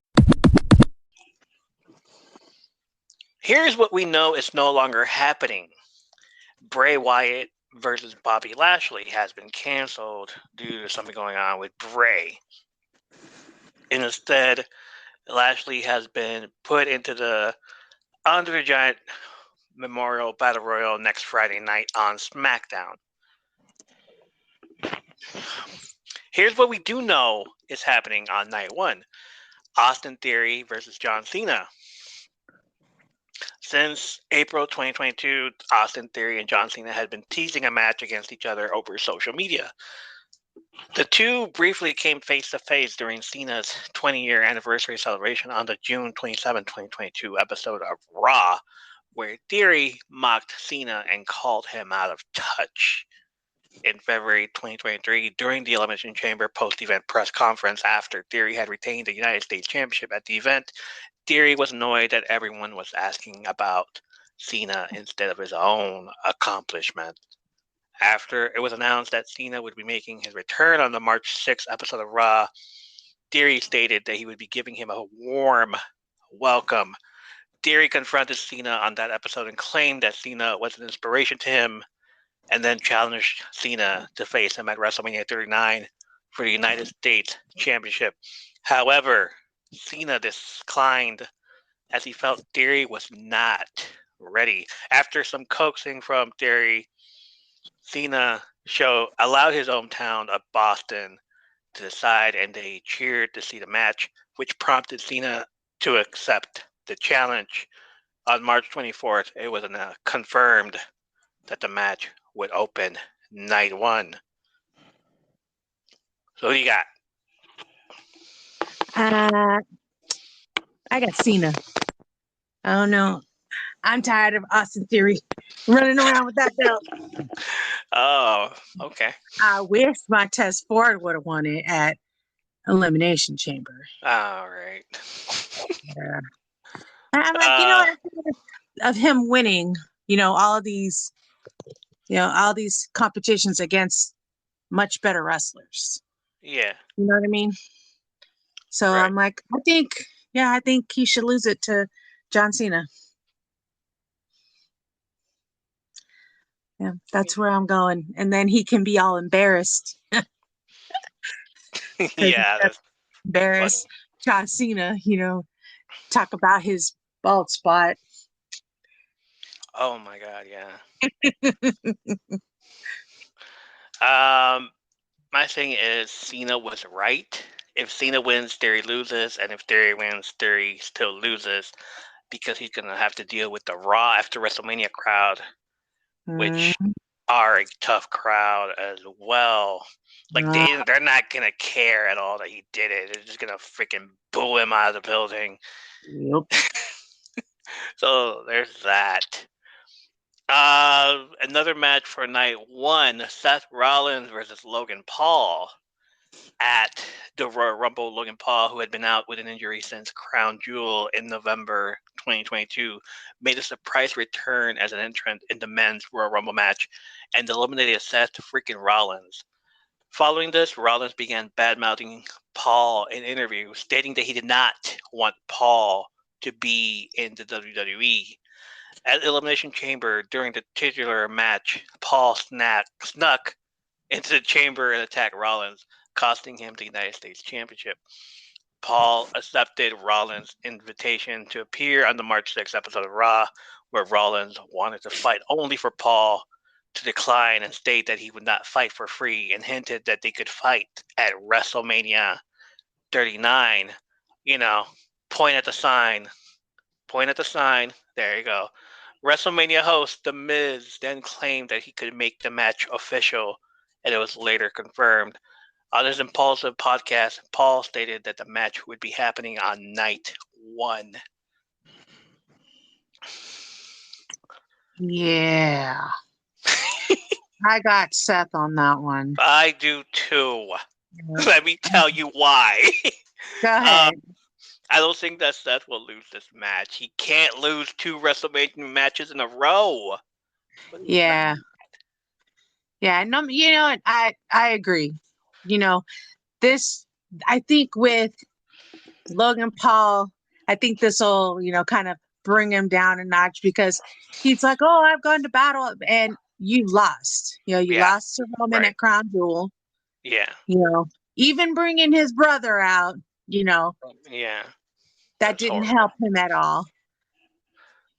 Here's what we know is no longer happening. Bray Wyatt versus Bobby Lashley has been canceled due to something going on with Bray. Instead, Lashley has been put into the Andre the Giant Memorial Battle Royal next Friday night on SmackDown. Here's what we do know is happening on night one. Austin Theory versus John Cena. Since April 2022, Austin Theory and John Cena had been teasing a match against each other over social media. The two briefly came face-to-face during Cena's 20-year anniversary celebration on the June 27, 2022 episode of Raw, where Theory mocked Cena and called him out of touch. In February 2023, during the Elimination Chamber post-event press conference after Theory had retained the United States Championship at the event, Theory was annoyed that everyone was asking about Cena instead of his own accomplishment. After it was announced that Cena would be making his return on the March 6th episode of Raw, Theory stated that he would be giving him a warm welcome. Theory confronted Cena on that episode and claimed that Cena was an inspiration to him, and then challenged Cena to face him at WrestleMania 39 for the United States Championship. However, Cena declined as he felt Theory was not ready. After some coaxing from Theory, Cena allowed his hometown of Boston to decide, and they cheered to see the match, which prompted Cena to accept the challenge. On March 24th, it was confirmed that the match would open night one. So who do you got? I got Cena. I don't know. I'm tired of Austin Theory running around with that belt. Oh, okay. I wish my Test Ford would have won it at Elimination Chamber. All right. Yeah. I'm like, of him winning, all these competitions against much better wrestlers. Yeah. You know what I mean? So right. I'm like, I think he should lose it to John Cena. Yeah, that's where I'm going. And then he can be all embarrassed. Yeah. That's embarrassed funny. John Cena, talk about his bald spot. Oh my God, yeah. My thing is Cena was right. If Cena wins, Theory loses, and if Theory wins, Theory still loses, because he's gonna have to deal with the Raw after WrestleMania crowd, which are a tough crowd as well. Like they're not gonna care at all that he did it. They're just gonna freaking boo him out of the building. Yep. So there's that. Another match for night one: Seth Rollins versus Logan Paul at the Royal Rumble. Logan Paul, who had been out with an injury since Crown Jewel in November 2022, made a surprise return as an entrant in the men's Royal Rumble match and eliminated Seth freaking Rollins. Following this, Rollins began bad-mouthing Paul in interviews, stating that he did not want Paul to be in the WWE. At Elimination Chamber, during the titular match, Paul snuck into the chamber and attacked Rollins, costing him the United States Championship. Paul accepted Rollins' invitation to appear on the March 6th episode of Raw, where Rollins wanted to fight only for Paul to decline and state that he would not fight for free, and hinted that they could fight at WrestleMania 39. You know, point at the sign. Point at the sign. There you go. WrestleMania host The Miz then claimed that he could make the match official, and it was later confirmed. On his impulsive podcast, Paul stated that the match would be happening on night 1. Yeah. I got Seth on that one. I do too. Let me tell you why. Go ahead. I don't think that Seth will lose this match. He can't lose 2 WrestleMania matches in a row. Yeah. Yeah, no, you know what? I agree. You know, this, I think with Logan Paul, I think this will, kind of bring him down a notch, because he's like, oh, I've gone to battle, and you lost. You lost to Roman at Crown Jewel. Yeah. Even bringing his brother out, Yeah. that didn't help him at all.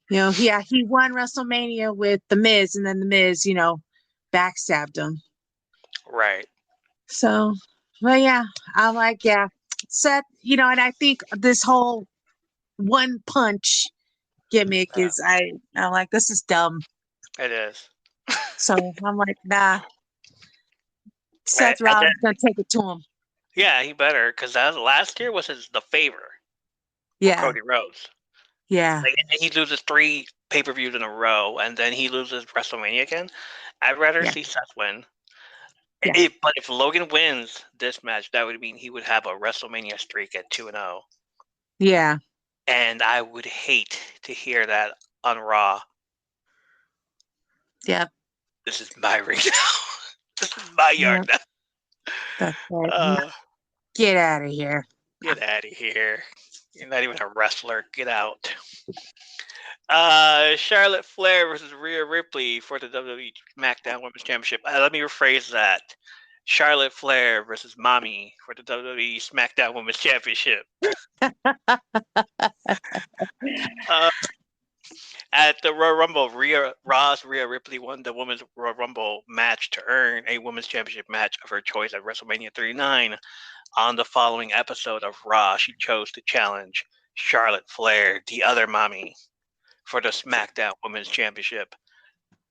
He won WrestleMania with The Miz, and then The Miz, backstabbed him. Right. So, but yeah, I'm like, yeah, Seth, and I think this whole one punch gimmick is, I'm like, this is dumb. It is. So I'm like, nah. Seth Rollins gonna take it to him. Yeah, he better, because last year was the favor. Yeah. Cody Rhodes. Yeah. He loses 3 pay-per-views in a row, and then he loses WrestleMania again. I'd rather see Seth win. Yeah. But if Logan wins this match, that would mean he would have a WrestleMania streak at 2-0. Yeah. And I would hate to hear that on Raw. Yep. This is my ring now. This is my yard now. That's right. Get out of here. Get out of here. You're not even a wrestler. Get out. Charlotte Flair versus Rhea Ripley for the WWE SmackDown Women's Championship. Let me rephrase that. Charlotte Flair versus Mommy for the WWE SmackDown Women's Championship. At the Royal Rumble, Rhea Ripley won the Women's Royal Rumble match to earn a Women's Championship match of her choice at WrestleMania 39. On the following episode of Raw, she chose to challenge Charlotte Flair, the other Mommy, for the SmackDown Women's Championship,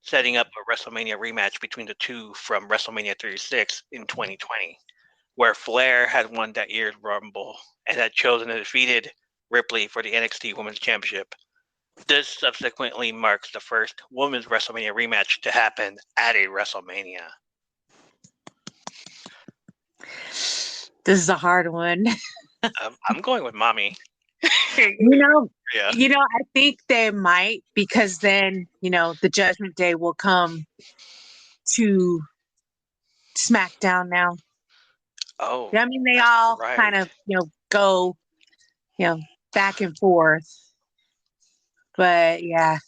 setting up a WrestleMania rematch between the two from WrestleMania 36 in 2020, where Flair had won that year's Rumble and had chosen to defeated Ripley for the NXT Women's Championship. This subsequently marks the first Women's WrestleMania rematch to happen at a WrestleMania. This is a hard one. I'm going with Mommy. I think they might, because then, the Judgment Day will come to SmackDown now. Oh. I mean, they all kind of, go, back and forth. But yeah,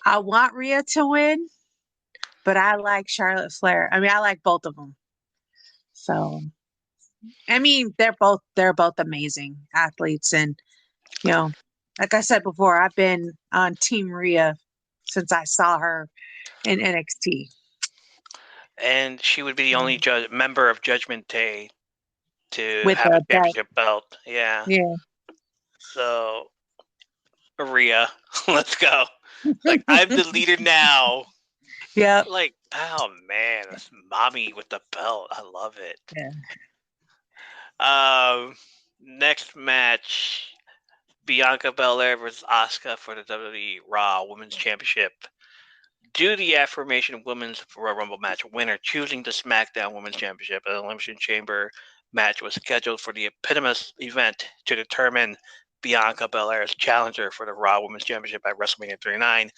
I want Rhea to win, but I like Charlotte Flair. I mean, I like both of them. So, I mean, they're both amazing athletes, and like I said before, I've been on Team Rhea since I saw her in NXT. And she would be the only member of Judgment Day to With have a a championship belt. Yeah. Yeah. So, Rhea, let's go. Like, I'm the leader now. Yeah. Like, oh man, that's Mommy with the belt. I love it. Yeah. Next match, Bianca Belair versus Asuka for the WWE Raw Women's Championship. Due to the aforementioned Women's Royal Rumble match winner choosing the SmackDown Women's Championship, an Elimination Chamber match was scheduled for the eponymous event to determine Bianca Belair's challenger for the Raw Women's Championship at WrestleMania 39.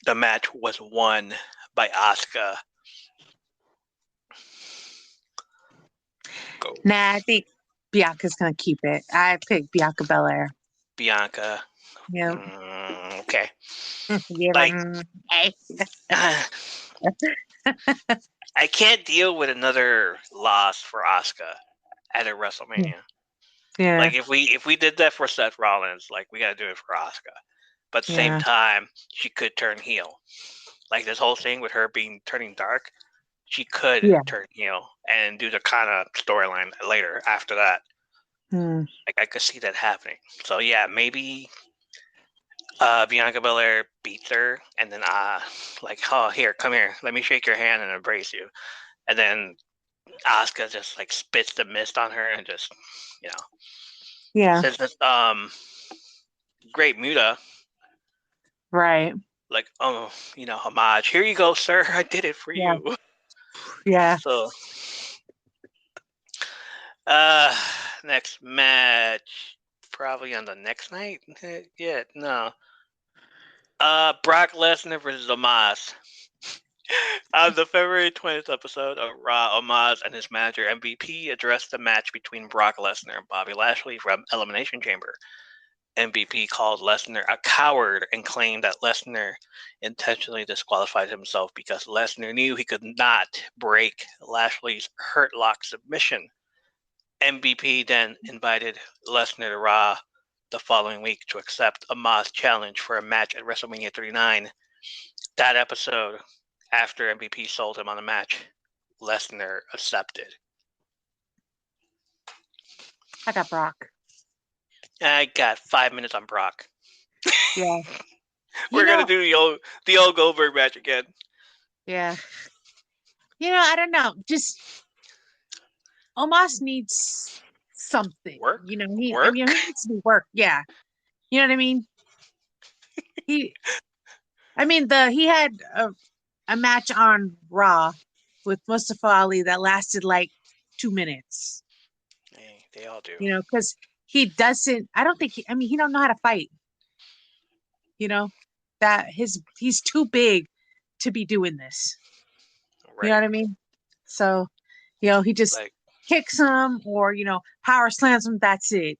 The match was won by Asuka. Go. Nah, I think Bianca's gonna keep it. I picked Bianca Belair. Bianca. Yeah. Okay. Yeah, Like, hey. I can't deal with another loss for Asuka at a WrestleMania. Yeah. Like if we did that for Seth Rollins, like we gotta do it for Asuka. But at the same time, she could turn heel. Like this whole thing with her turning dark, she could turn heel and do the kind of storyline later after that. Like I could see that happening. So yeah, maybe Bianca Belair beats her, and then like, oh, here, come here, let me shake your hand and embrace you, and then Asuka just like spits the mist on her and just, says this great Muta, Right. like, oh, homage. Here you go, sir. I did it for you. Yeah. So, next match, probably on the next night. Yeah, no. Brock Lesnar versus Omos. On the February 20th episode of Raw, Omos and his manager MVP addressed the match between Brock Lesnar and Bobby Lashley from Elimination Chamber. MVP called Lesnar a coward and claimed that Lesnar intentionally disqualified himself because Lesnar knew he could not break Lashley's hurt lock submission. MVP then invited Lesnar to Raw the following week to accept Omos' challenge for a match at WrestleMania 39. That episode, after MVP sold him on the match, Lesnar accepted. I got Brock. I got 5 minutes on Brock. Yeah. We're gonna do the old Goldberg match again. Yeah. I don't know. Just Omos needs something. Work? He Work? he needs to work. Yeah. You know what I mean? He had a match on Raw with Mustafa Ali that lasted like 2 minutes. Hey, they all do. Because he doesn't. I don't think he don't know how to fight. That he's too big to be doing this. Right. You know what I mean? So, he just kicks him or power slams him. That's it.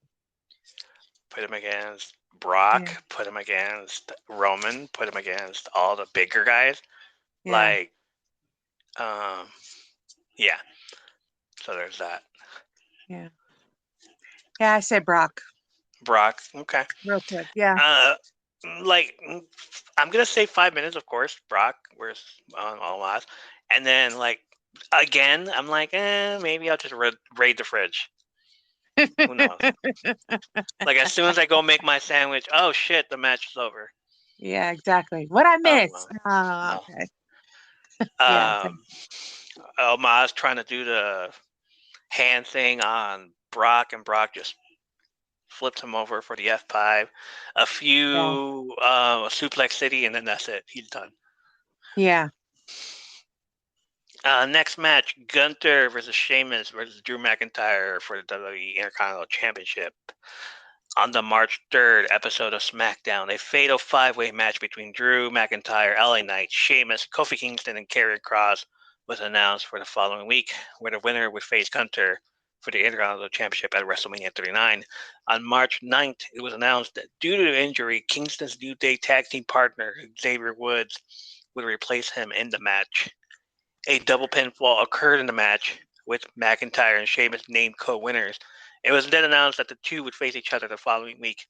Put him against Brock. Put him against Roman. Put him against all the bigger guys. Yeah. Yeah. So there's that. Yeah. Yeah, I said Brock. Brock. Okay. Real quick. Yeah. I'm gonna say 5 minutes, of course. Brock, where's Omos, and then again, I'm like, maybe I'll just raid the fridge. Who knows? Like as soon as I go make my sandwich, oh shit, the match is over. Yeah, exactly. What I missed? No. Okay. Omos trying to do the hand thing on Brock, and Brock just flipped him over for the F5. A few Suplex City, and then that's it. He's done. Yeah. Next match, Gunther versus Sheamus versus Drew McIntyre for the WWE Intercontinental Championship. On the March 3rd episode of SmackDown, a fatal 5-way match between Drew McIntyre, LA Knight, Sheamus, Kofi Kingston, and Karrion Kross was announced for the following week, where the winner would face Gunther for the Intercontinental Championship at WrestleMania 39. On March 9th, it was announced that due to injury, Kingston's New Day tag team partner, Xavier Woods, would replace him in the match. A double pinfall occurred in the match, with McIntyre and Sheamus named co-winners. It was then announced that the two would face each other the following week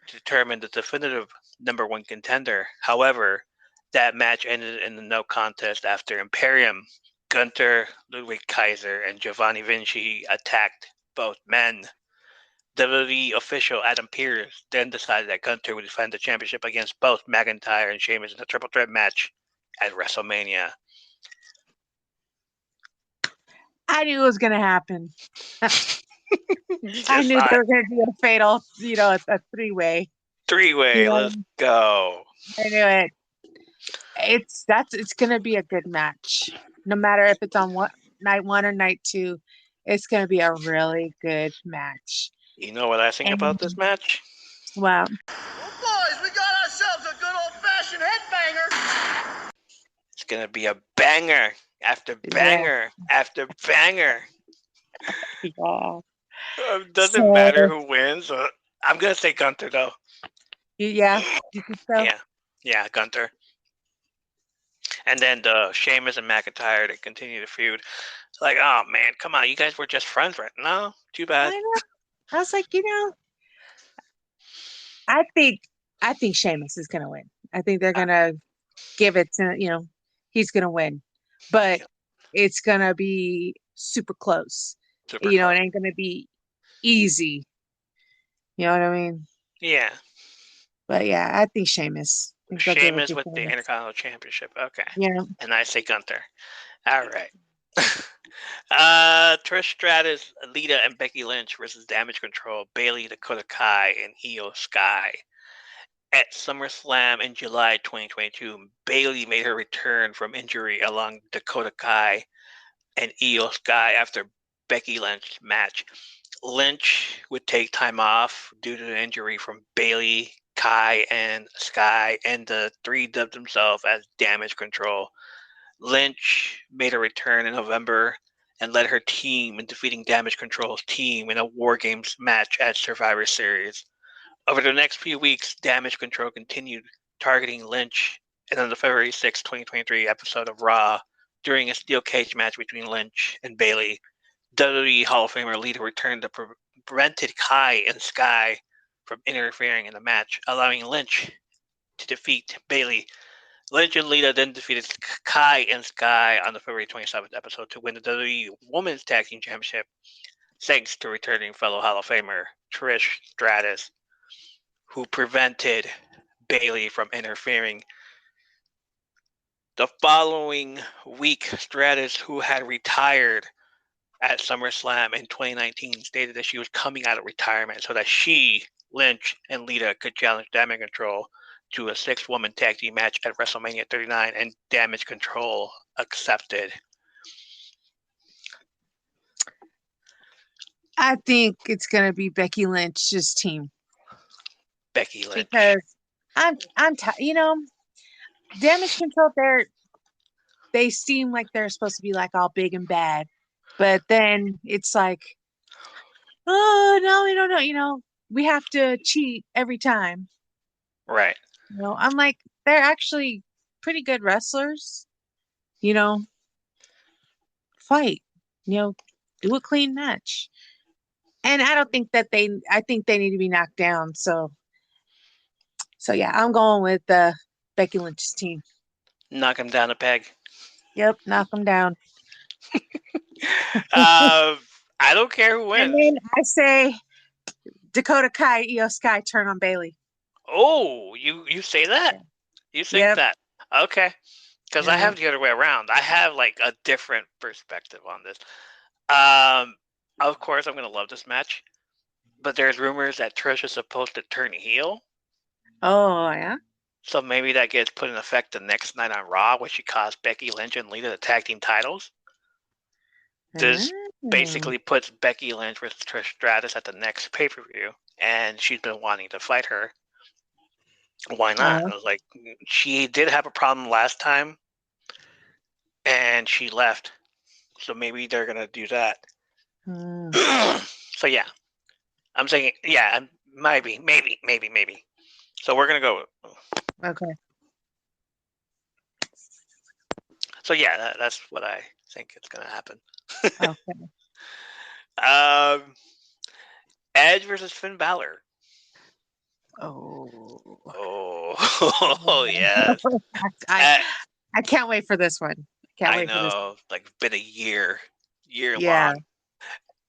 to determine the definitive number one contender. However, that match ended in a no contest after Imperium, Gunther, Ludwig Kaiser, and Giovanni Vinci attacked both men. WWE official Adam Pearce then decided that Gunther would defend the championship against both McIntyre and Sheamus in a triple threat match at WrestleMania. I knew it was going to happen. I knew there was going to be a fatal, a 3-way. 3-way, let's go. I knew it. It's going to be a good match. No matter if it's on night 1 or night 2, it's going to be a really good match. You know what I think about this match? Wow. Boys, we got ourselves a good old-fashioned headbanger. It's gonna be a banger after banger after banger. Yeah. Doesn't matter who wins. I'm gonna say Gunther though. Yeah. You think so? Yeah, Gunther. And then the Sheamus and McIntyre to continue the feud. Like, oh man, come on, you guys were just friends, right? No, too bad. I know. I was like, I think Sheamus is gonna win. I think they're gonna give it to, he's gonna win. But it's gonna be super close. Super It close. ain't gonna be easy. You know what I mean? Yeah. But yeah, I think Sheamus. I think they'll give it Sheamus to with the Sheamus. Intercontinental Championship. Okay. Yeah. And I say Gunther. All right. Trish Stratus, Lita, and Becky Lynch versus Damage Control, Bayley, Dakota Kai, and Io Sky. At SummerSlam in July 2022, Bayley made her return from injury along Dakota Kai and Io Sky after Becky Lynch's match. Lynch would take time off due to the injury from Bayley, Kai, and Sky, and the three dubbed themselves as Damage Control. Lynch made a return in November and led her team in defeating Damage Control's team in a War Games match at Survivor Series. Over the next few weeks, Damage Control continued targeting Lynch, and on the February 6, 2023 episode of Raw, during a steel cage match between Lynch and Bayley, WWE Hall of Famer Lita returned to prevented Kai and Sky from interfering in the match, allowing Lynch to defeat Bayley. Lynch and Lita then defeated Kai and Sky on the February 27th episode to win the WWE Women's Tag Team Championship, thanks to returning fellow Hall of Famer Trish Stratus, who prevented Bayley from interfering. The following week, Stratus, who had retired at SummerSlam in 2019, stated that she was coming out of retirement so that she, Lynch, and Lita could challenge Damage Control to a 6-woman tag team match at WrestleMania 39, and Damage Control accepted. I think it's gonna be Becky Lynch's team. Becky Lynch. Because I'm Damage Control, they seem like they're supposed to be like all big and bad. But then it's like, oh no, we don't know, we have to cheat every time. Right. I'm like, they're actually pretty good wrestlers. Fight. Do a clean match. And I don't think that I think they need to be knocked down. So yeah, I'm going with Becky Lynch's team. Knock him down a peg. Yep, knock them down. I don't care who wins. And then I say Dakota Kai, Io Sky turn on Bayley. Oh, you say that? You think that? Okay. Because I have the other way around. I have like a different perspective on this. Of course, I'm going to love this match. But there's rumors that Trish is supposed to turn heel. Oh, yeah? So maybe that gets put in effect the next night on Raw, where she costs Becky Lynch and Lita the tag team titles. This basically puts Becky Lynch versus Trish Stratus at the next pay-per-view, and she's been wanting to fight her. Why not? I was like, she did have a problem last time, and she left. So maybe they're going to do that. So yeah. I'm saying, maybe. So we're going to go. Okay. So yeah, that's what I think is going to happen. Okay. Edge versus Finn Balor. Oh, yes. I can't wait for this one. I know, like been a year Yeah. long.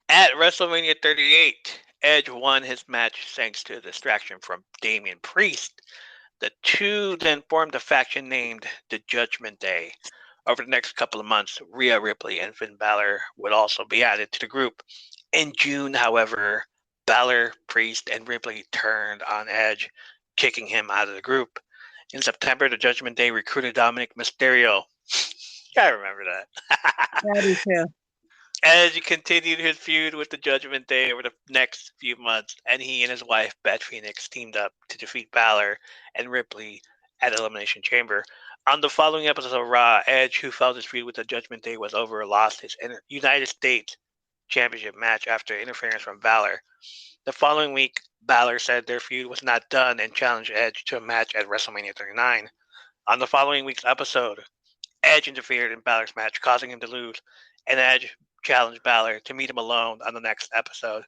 At WrestleMania 38, Edge won his match thanks to a distraction from Damian Priest. The two then formed a faction named the Judgment Day. Over the next couple of months, Rhea Ripley and Finn Balor would also be added to the group. In June, however, Balor, Priest, and Ripley turned on Edge, kicking him out of the group. In September, the Judgment Day recruited Dominic Mysterio. I remember that. I do too. Edge continued his feud with the Judgment Day over the next few months, and he and his wife, Beth Phoenix, teamed up to defeat Balor and Ripley at Elimination Chamber. On the following episode of Raw, Edge, who felt his feud with the Judgment Day was over, lost his United States Championship match after interference from Balor. The following week, Balor said their feud was not done and challenged Edge to a match at WrestleMania 39. On the following week's episode, Edge interfered in Balor's match, causing him to lose, and Edge challenged Balor to meet him alone on the next episode.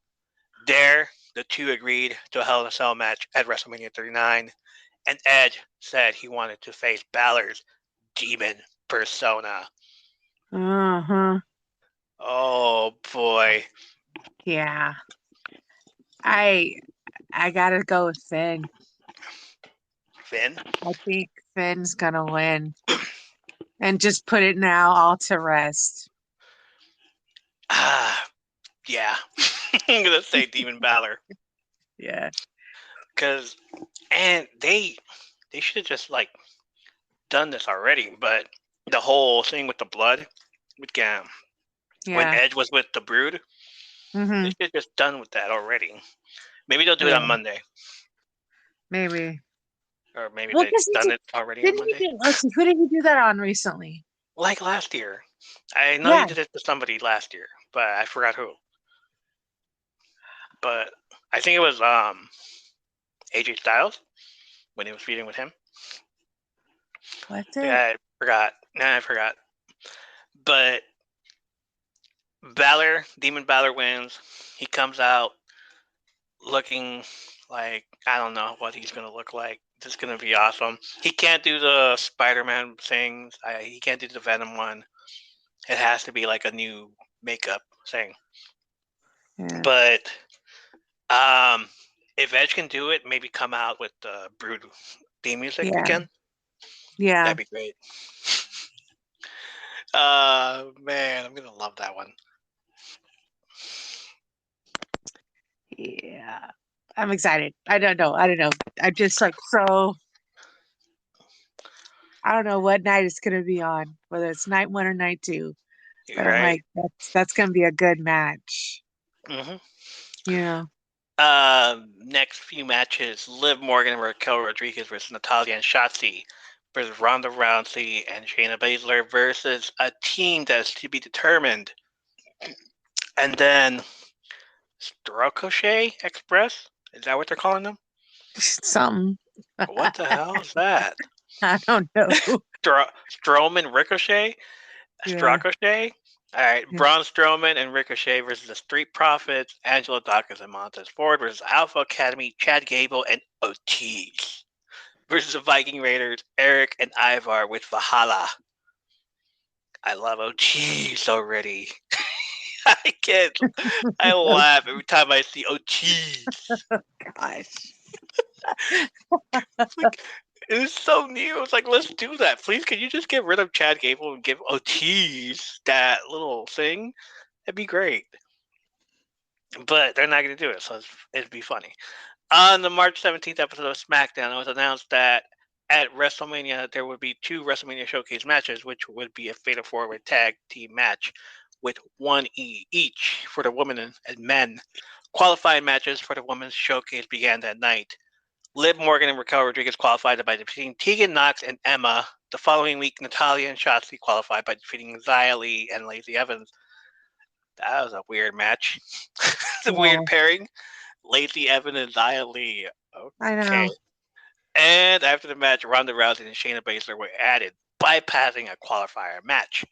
There, the two agreed to a Hell in a Cell match at WrestleMania 39, and Edge said he wanted to face Balor's demon persona. Uh-huh. Oh boy. Yeah. I gotta go with Finn. Finn? I think Finn's gonna win. And just put it now all to rest. Yeah. I'm gonna say Demon Balor. Yeah. And they should have just like done this already, but the whole thing with the blood with when Edge was with the Brood, they should have just done with that already. Maybe they'll do it on Monday. Maybe. Or maybe they've done it already on Monday. Who did he do that on recently? Like last year. I know he did it to somebody last year, but I forgot who. But I think it was AJ Styles when he was feuding with him. What's it? Yeah, I forgot. But Demon Balor wins. He comes out looking like, I don't know what he's going to look like. This is going to be awesome. He can't do the Spider-Man things. He can't do the Venom one. It has to be like a new makeup thing. Yeah. But if Edge can do it, maybe come out with the Brood theme music again. Yeah. That'd be great. Man, I'm going to love that one. Yeah. I'm excited. I don't know. I'm just like so. I don't know what night it's gonna be on, whether it's night 1 or night 2. But I'm like, that's gonna be a good match. Yeah. Next few matches: Liv Morgan and Raquel Rodriguez versus Natalya and Shotzi versus Ronda Rousey and Shayna Baszler versus a team that's to be determined. And then Ricochet Express. Is that what they're calling them? Something. What the hell is that? I don't know. Strowman Ricochet? Ricochet? All right. Yeah. Braun Strowman and Ricochet versus the Street Profits, Angelo Dawkins and Montez Ford versus Alpha Academy, Chad Gable and Ortiz versus the Viking Raiders, Eric and Ivar with Valhalla. I love Ortiz already. I can't. I laugh every time I see Ortiz. Oh, gosh. It is so new. It's like, let's do that. Please, can you just get rid of Chad Gable and give Ortiz that little thing? That'd be great. But they're not going to do it, so it'd be funny. On the March 17th episode of SmackDown, it was announced that at WrestleMania, there would be 2 WrestleMania Showcase matches, which would be a Fatal 4-Way Tag Team match with 1 each for the women and men. Qualifying matches for the Women's Showcase began that night. Liv Morgan and Raquel Rodriguez qualified by defeating Tegan Nox and Emma. The following week, Natalya and Shotzi qualified by defeating Xia Li and Lacey Evans. That was a weird match. It's a weird pairing. Lacey Evans and Xia Li. Okay. I know. And after the match, Ronda Rousey and Shayna Baszler were added, bypassing a qualifier match.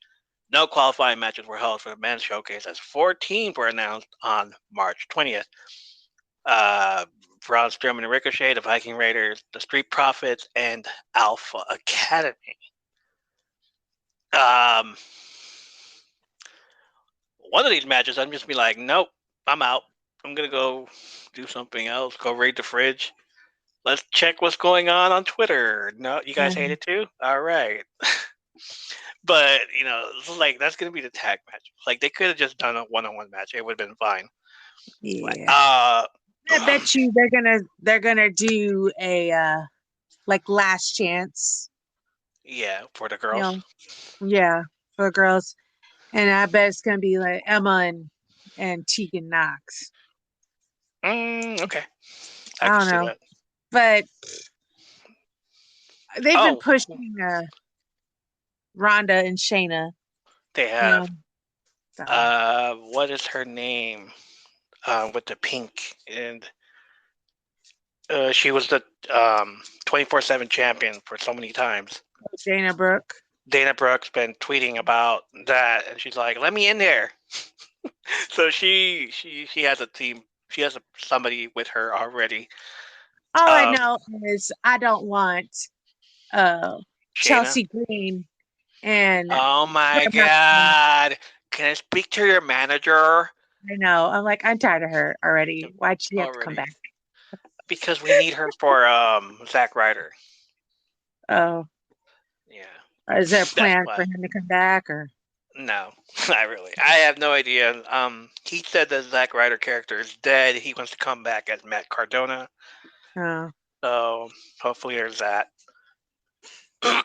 No qualifying matches were held for the men's showcase as 4 teams were announced on March 20th. Braun Strowman and Ricochet, the Viking Raiders, the Street Profits, and Alpha Academy. One of these matches, I'm just be like, nope, I'm out. I'm going to go do something else. Go raid the fridge. Let's check what's going on Twitter. No, you guys hate it too? All right. But, like, that's going to be the tag match. Like, they could have just done a one-on-one match. It would have been fine. Yeah. I bet you they're gonna do a like last chance. Yeah, for the girls. Yeah, for the girls. And I bet it's gonna be like Emma and Tegan Knox. Okay. I can don't see know. that. But they've been Oh, pushing Rhonda and Shayna. they You have. know, so. What is her name? With the pink, and she was the 24/7 champion for so many times. Dana Brooke. Dana Brooke's been tweeting about that, and she's like, "Let me in there." So she has a team. She has somebody with her already. All I know is I don't want Shayna? Chelsea Green and Oh my God! Can I speak to your manager? I know. I'm like, I'm tired of her already. Why'd she have to come back? Because we need her for Zack Ryder. Oh. Yeah. Is there a plan for him to come back or? No, not really. I have no idea. He said the Zack Ryder character is dead. He wants to come back as Matt Cardona. Oh. So hopefully there's that. All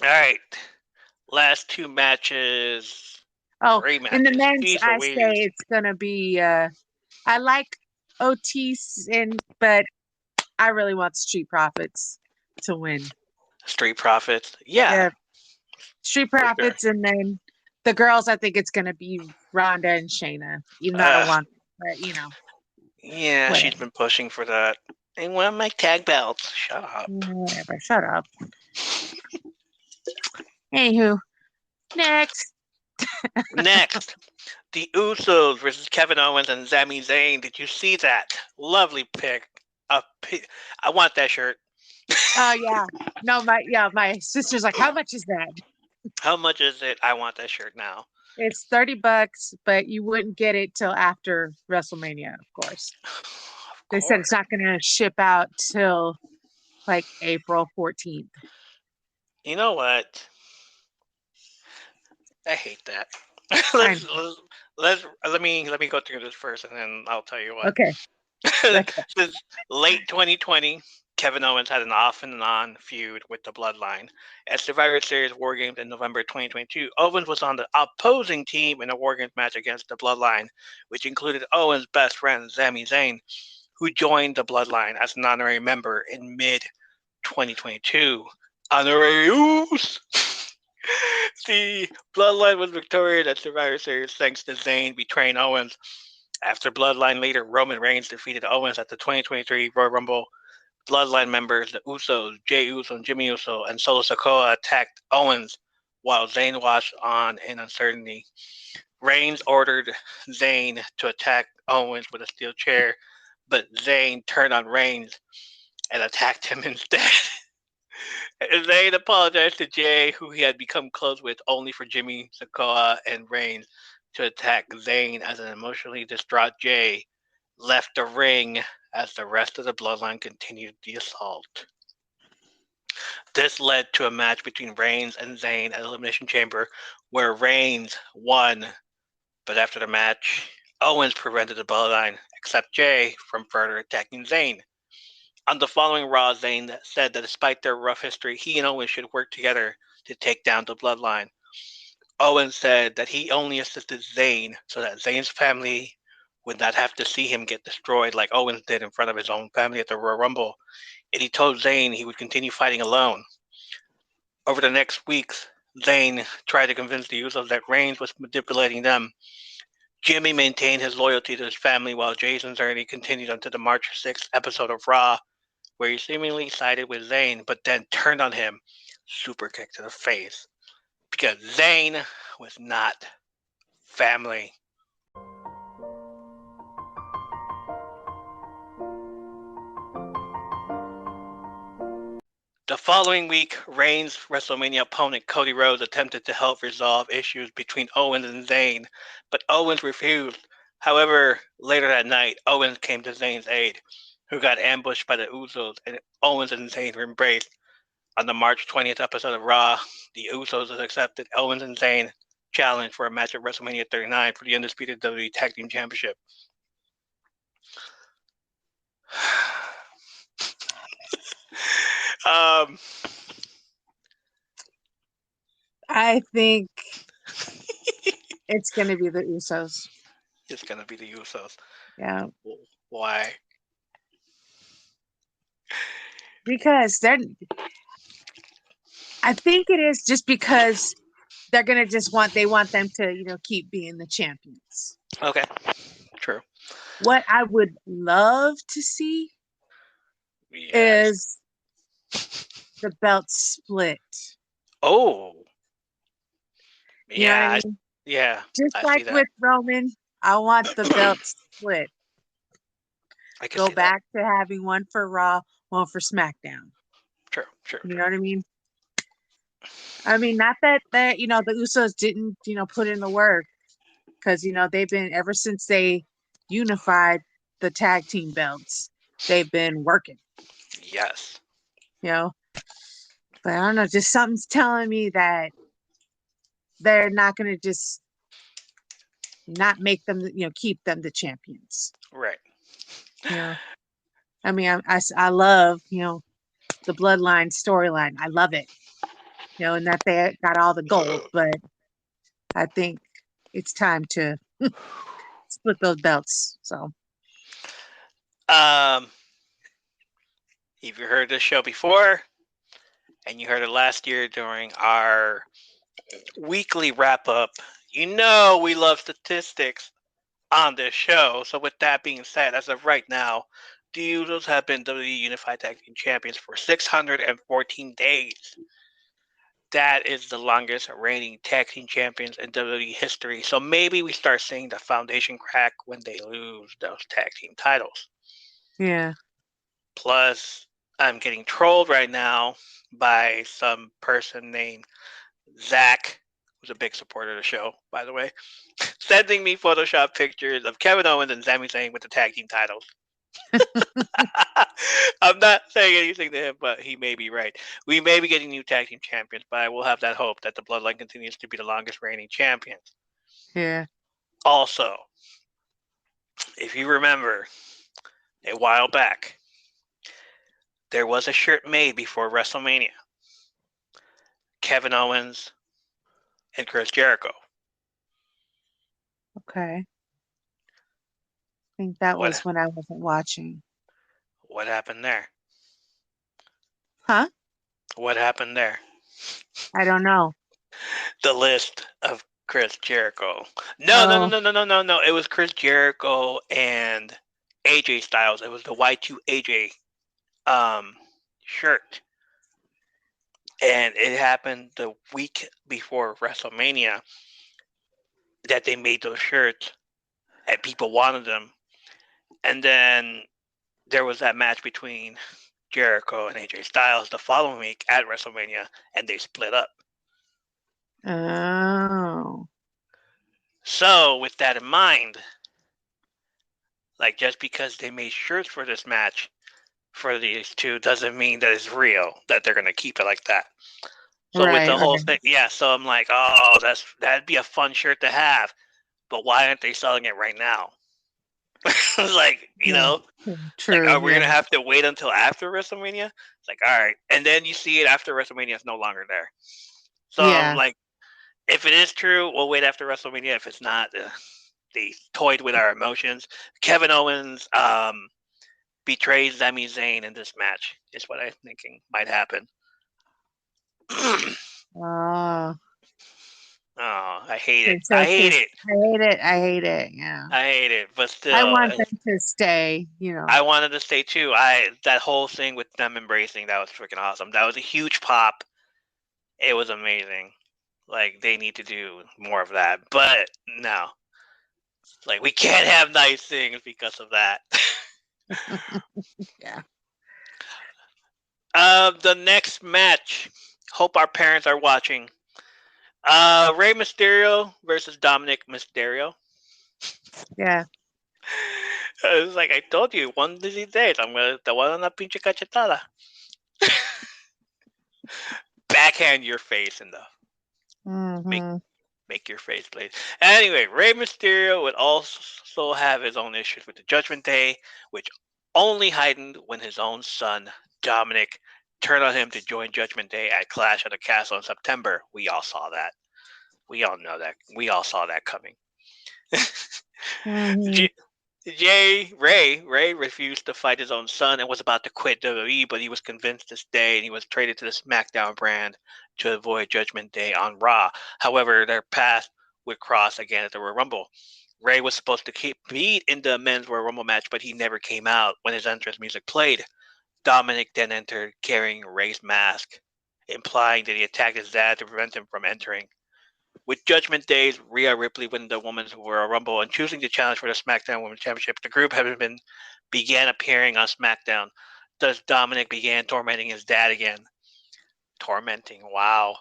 right. Last two matches. Oh, matches. in the men's, Jeez I Louise. say it's gonna be. I like Otis, but I really want Street Profits to win. Street Profits, yeah. Street Profits, and then the girls. I think it's gonna be Rhonda and Shayna. Even though I don't want, but Yeah, whatever. she's been pushing for that. They want my tag belts. Shut up. Whatever. Shut up. Anywho, next. Next, the Usos versus Kevin Owens and Sami Zayn. Did you see that? Lovely pick. I want that shirt. Oh yeah. No, my sister's like, how much is that? How much is it? I want that shirt now. It's $30, but you wouldn't get it till after WrestleMania, of course. They said it's not going to ship out till like April 14th. You know what? I hate that. Let me go through this first, and then I'll tell you what. Okay. Since late 2020, Kevin Owens had an off and on feud with the Bloodline. At Survivor Series War Games in November 2022, Owens was on the opposing team in a War Games match against the Bloodline, which included Owens' best friend, Sami Zayn, who joined the Bloodline as an honorary member in mid-2022. Honorarius! The Bloodline was victorious at Survivor Series thanks to Zayn betraying Owens. After Bloodline leader Roman Reigns defeated Owens at the 2023 Royal Rumble, Bloodline members, the Usos, Jey Uso and Jimmy Uso, and Solo Sikoa attacked Owens while Zayn watched on in uncertainty. Reigns ordered Zayn to attack Owens with a steel chair, but Zayn turned on Reigns and attacked him instead. Zayn apologized to Jey, who he had become close with, only for Jimmy, Sikoa, and Reigns to attack Zayn as an emotionally distraught Jey left the ring as the rest of the Bloodline continued the assault. This led to a match between Reigns and Zayn at Elimination Chamber, where Reigns won, but after the match, Owens prevented the Bloodline, except Jey, from further attacking Zayn. On the following Raw, Zayn said that despite their rough history, he and Owens should work together to take down the Bloodline. Owens said that he only assisted Zayn so that Zayn's family would not have to see him get destroyed like Owens did in front of his own family at the Royal Rumble, and he told Zayn he would continue fighting alone. Over the next weeks, Zayn tried to convince the Usos that Reigns was manipulating them. Jimmy maintained his loyalty to his family while Jason's journey continued until the March 6th episode of Raw, where he seemingly sided with Zayn, but then turned on him, super kick to the face, because Zayn was not family. The following week, Reigns' WrestleMania opponent Cody Rhodes attempted to help resolve issues between Owens and Zayn, but Owens refused. However, later that night, Owens came to Zayn's aid, who got ambushed by the Usos, and Owens and Zayn were embraced. On the March 20th episode of Raw, the Usos accepted Owens and Zayn challenge for a match at WrestleMania 39 for the undisputed WWE Tag Team Championship. I think It's gonna be the Usos. It's gonna be the Usos. Yeah, Why? because I think it is just because they're gonna they want them to keep being the champions. Okay. True. What I would love to see Yes. is the belt split. Oh. You know what I Yeah. mean? Yeah. Just I see like that. with Roman, I want the belt split. I can Go see that. back to having one for Raw, one for SmackDown. True. True. You True. know what I mean? I mean, not that the Usos didn't put in the work, because they've been, ever since they unified the tag team belts, they've been working. Yes. But I don't know, just something's telling me that they're not going to just not make them, keep them the champions. Right. I mean, I love the bloodline storyline. I love it. And that they got all the gold, but I think it's time to split those belts. So If you heard this show before, and you heard it last year during our weekly wrap up, you know we love statistics on this show. So with that being said, as of right now, the Usos have been WWE Unified Tag Team Champions for 614 days. That is the longest reigning tag team champions in WWE history. So maybe we start seeing the foundation crack when they lose those tag team titles. yeah. Plus, I'm getting trolled right now by some person named Zach, who's a big supporter of the show, by the way, sending me Photoshop pictures of Kevin Owens and Sami Zayn with the tag team titles. I'm not saying anything to him, but he may be right. We may be getting new tag team champions, but I will have that hope that the Bloodline continues to be the longest reigning champions. Yeah. Also, if you remember, a while back, there was a shirt made before WrestleMania. Kevin Owens and Chris Jericho. Okay. I think that What was when I wasn't watching. what happened there? Huh? What happened there? I don't know. The list of Chris Jericho. No. It was Chris Jericho and AJ Styles. It was the Y2 AJ shirt. And it happened the week before WrestleMania that they made those shirts and people wanted them. And then there was that match between Jericho and AJ Styles the following week at WrestleMania, and they split up. Oh. So, with that in mind, like, just because they made shirts for this match for these two doesn't mean that it's real, that they're going to keep it like that. So, with the whole thing, yeah, so I'm like, oh, that'd be a fun shirt to have, but why aren't they selling it right now? Like, True. like, are we going to have to wait until after WrestleMania? It's like, all right. And then you see it after WrestleMania, it's no longer there. So, Yeah. I'm like, if it is true, we'll wait after WrestleMania. If it's not, they toyed with our emotions. Kevin Owens betrays Sami Zayn in this match, is what I'm thinking might happen. Oh. Oh, I hate it. So I hate it. I hate it. Yeah. I hate it. But still, I want them to stay, I wanted to stay too. That whole thing with them embracing, that was freaking awesome. That was a huge pop. It was amazing. Like, they need to do more of that. But no. Like, we can't have nice things because of that. Yeah. The next match. Hope our parents are watching. Rey Mysterio versus Dominic Mysterio. Yeah. It was like, I told you, one of these days, I'm going to tawala na pinche cachetada. Backhand your face in the... Mm-hmm. Make your face bleed. Anyway, Rey Mysterio would also have his own issues with the Judgment Day, which only heightened when his own son, Dominic, turned on him to join Judgment Day at Clash at the Castle in September. We all saw that. We all know that. We all saw that coming. Mhm. Ray refused to fight his own son and was about to quit WWE, but he was convinced to stay, and he was traded to the SmackDown brand to avoid Judgment Day on Raw. However, their path would cross again at the Royal Rumble. Ray was supposed to compete in the men's Royal Rumble match, but he never came out when his entrance music played. Dominic then entered carrying Ray's mask, implying that he attacked his dad to prevent him from entering. With Judgment Day's Rhea Ripley winning the Women's Royal Rumble and choosing to challenge for the SmackDown Women's Championship, the group began appearing on SmackDown. Thus, Dominic began tormenting his dad again. Tormenting, wow.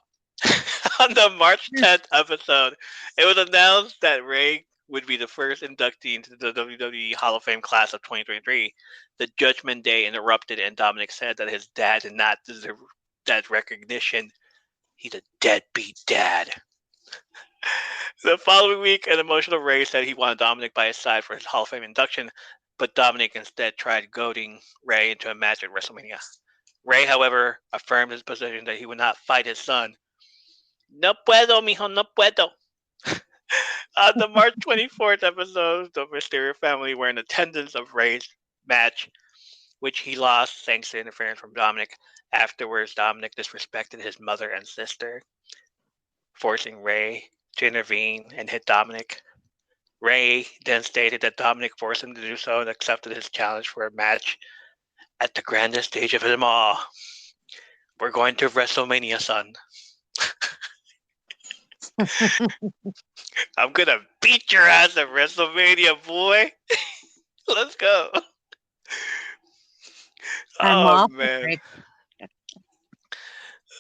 On the March 10th episode, it was announced that Ray would be the first inductee into the WWE Hall of Fame class of 2023. The Judgment Day interrupted, and Dominic said that his dad did not deserve that recognition. He's a deadbeat dad. The following week, an emotional Ray said he wanted Dominic by his side for his Hall of Fame induction, but Dominic instead tried goading Ray into a match at WrestleMania. Ray, however, affirmed his position that he would not fight his son. No puedo, mijo, no puedo. On the March 24th episode, the Mysterio family were in attendance of Ray's match, which he lost thanks to interference from Dominic. Afterwards, Dominic disrespected his mother and sister, forcing Ray to intervene and hit Dominic. Ray then stated that Dominic forced him to do so and accepted his challenge for a match at the grandest stage of them all. We're going to WrestleMania, son. I'm gonna beat your ass at WrestleMania, boy. Let's go. Oh man.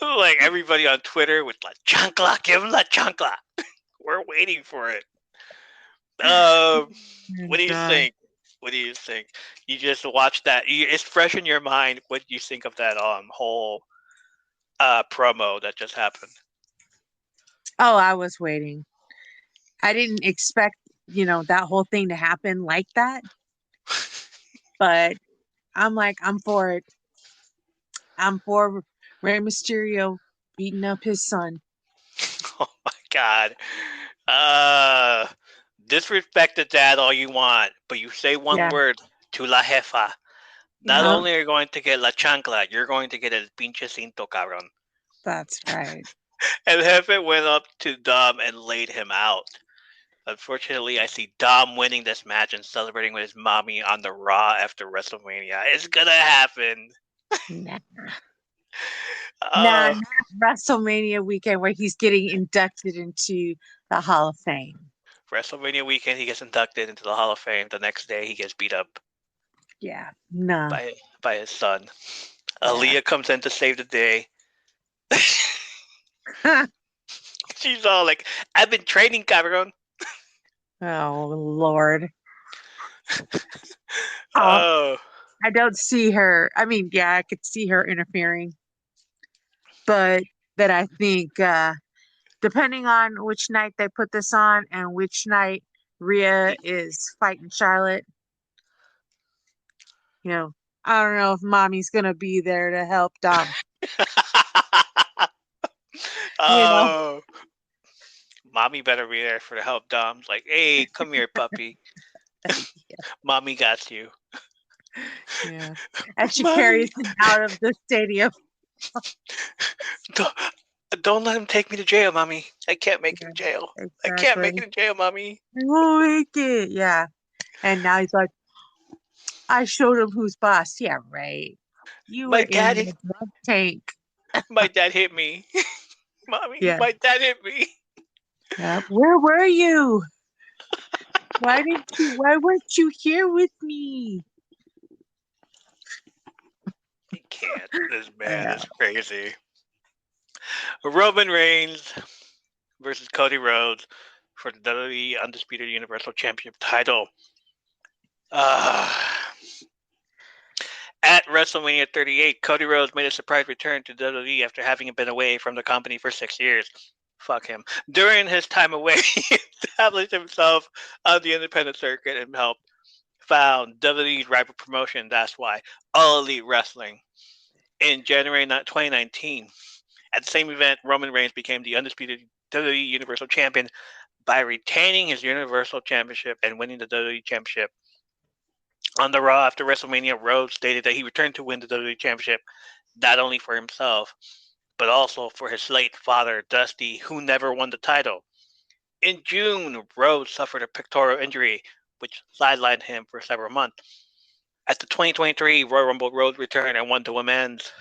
Like everybody on Twitter with La Chancla, give him La Chancla. We're waiting for it. What do you think? What do you think? You just watch that. It's fresh in your mind. What do you think of that whole promo that just happened? Oh, I was waiting. I didn't expect, that whole thing to happen like that. But I'm like, I'm for it. I'm for Rey Mysterio beating up his son. Oh my God. Disrespect the dad all you want, but you say one word to la jefa. Not only are you going to get la chancla, you're going to get el pinche cinto, cabrón. That's right. And Jefe went up to Dom and laid him out. Unfortunately, I see Dom winning this match and celebrating with his mommy on the Raw after WrestleMania. It's gonna happen. Nah. Not WrestleMania weekend where he's getting inducted into the Hall of Fame. WrestleMania weekend, he gets inducted into the Hall of Fame. The next day, he gets beat up. Yeah, no. By his son. Aaliyah comes in to save the day. She's all like, I've been training, cabrón. Oh, Lord. I don't see her. I mean, yeah, I could see her interfering. But that I think, depending on which night they put this on and which night Rhea is fighting Charlotte, I don't know if mommy's going to be there to help Dom. Mommy better be there for the help. Dom's like, hey, come here, puppy. Mommy got you. Yeah. And she carries him out of the stadium. Don't let him take me to jail, Mommy. I can't make it to jail. Exactly. I can't make it to jail, Mommy. I won't make it. Yeah. And now he's like, I showed him who's boss. Yeah, right. You were in the drug tank. My dad hit me. Mommy, my dad hit me. Yeah. Where were you? Why weren't you here with me? He can't. This man is crazy. Roman Reigns versus Cody Rhodes for the WWE Undisputed Universal Championship title. At WrestleMania 38, Cody Rhodes made a surprise return to WWE after having been away from the company for 6 years. Fuck him. During his time away, he established himself on the independent circuit and helped found WWE's rival promotion, that's why, All Elite Wrestling. In January 2019, at the same event, Roman Reigns became the undisputed WWE Universal Champion by retaining his Universal Championship and winning the WWE Championship. On the Raw after WrestleMania, Rhodes stated that he returned to win the WWE Championship not only for himself, but also for his late father, Dusty, who never won the title. In June, Rhodes suffered a pectoral injury, which sidelined him for several months. At the 2023 Royal Rumble, Rhodes returned and won the Women's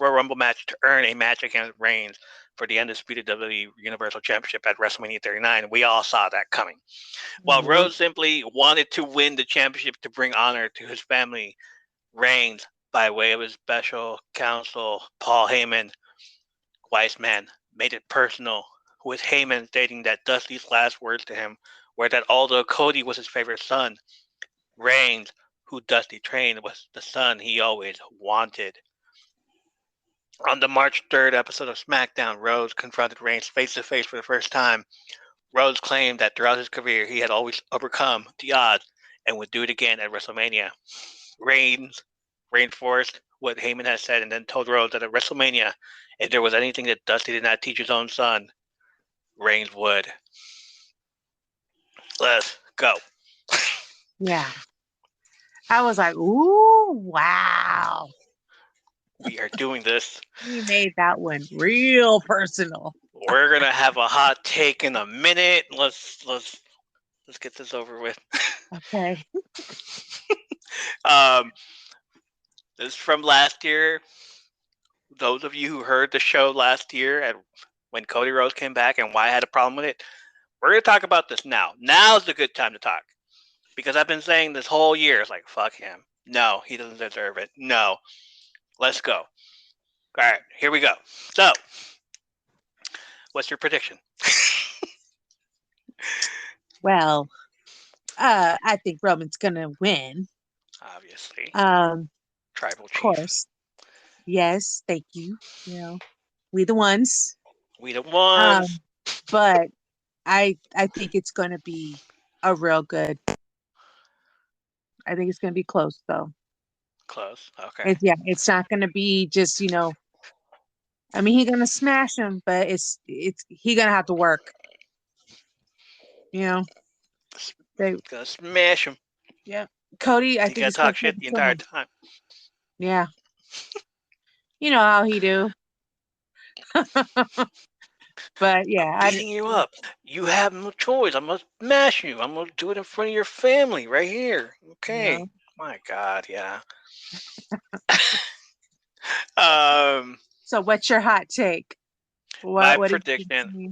Royal Rumble match to earn a match against Reigns for the undisputed WWE Universal Championship at WrestleMania 39. We all saw that coming. While Rhodes simply wanted to win the championship to bring honor to his family, Reigns, by way of his special counsel, Paul Heyman, wise man, made it personal, with Heyman stating that Dusty's last words to him were that although Cody was his favorite son, Reigns, who Dusty trained, was the son he always wanted. On the March 3rd episode of SmackDown, Rhodes confronted Reigns face-to-face for the first time. Rhodes claimed that throughout his career, he had always overcome the odds and would do it again at WrestleMania. Reigns reinforced what Heyman had said and then told Rhodes that at WrestleMania, if there was anything that Dusty did not teach his own son, Reigns would. Let's go. Yeah. I was like, ooh, wow. We are doing this. You made that one real personal. We're gonna have a hot take in a minute. Let's get this over with. Okay. This is from last year. Those of you who heard the show last year and when Cody Rhodes came back and why I had a problem with it, we're gonna talk about this now. Now's the good time to talk. Because I've been saying this whole year, it's like, fuck him. No, he doesn't deserve it. No. Let's go. All right, here we go. So, what's your prediction? Well, I think Roman's gonna win. Obviously. Of Tribal chief. course. Yes, thank you. You know, we the ones. We the ones. But I think it's gonna be a real good. I think it's gonna be close though. Close. Okay. It's not gonna be just, you know. I mean, he's gonna smash him, but it's he gonna have to work. You know, Gonna smash him. Yeah, Cody. I You think gotta he's talk shit the entire time. Yeah, you know how he do. But yeah, Beating you up. You have no choice. I'm gonna smash you. I'm gonna do it in front of your family right here. Okay. No. My God, yeah. So what's your hot take? My prediction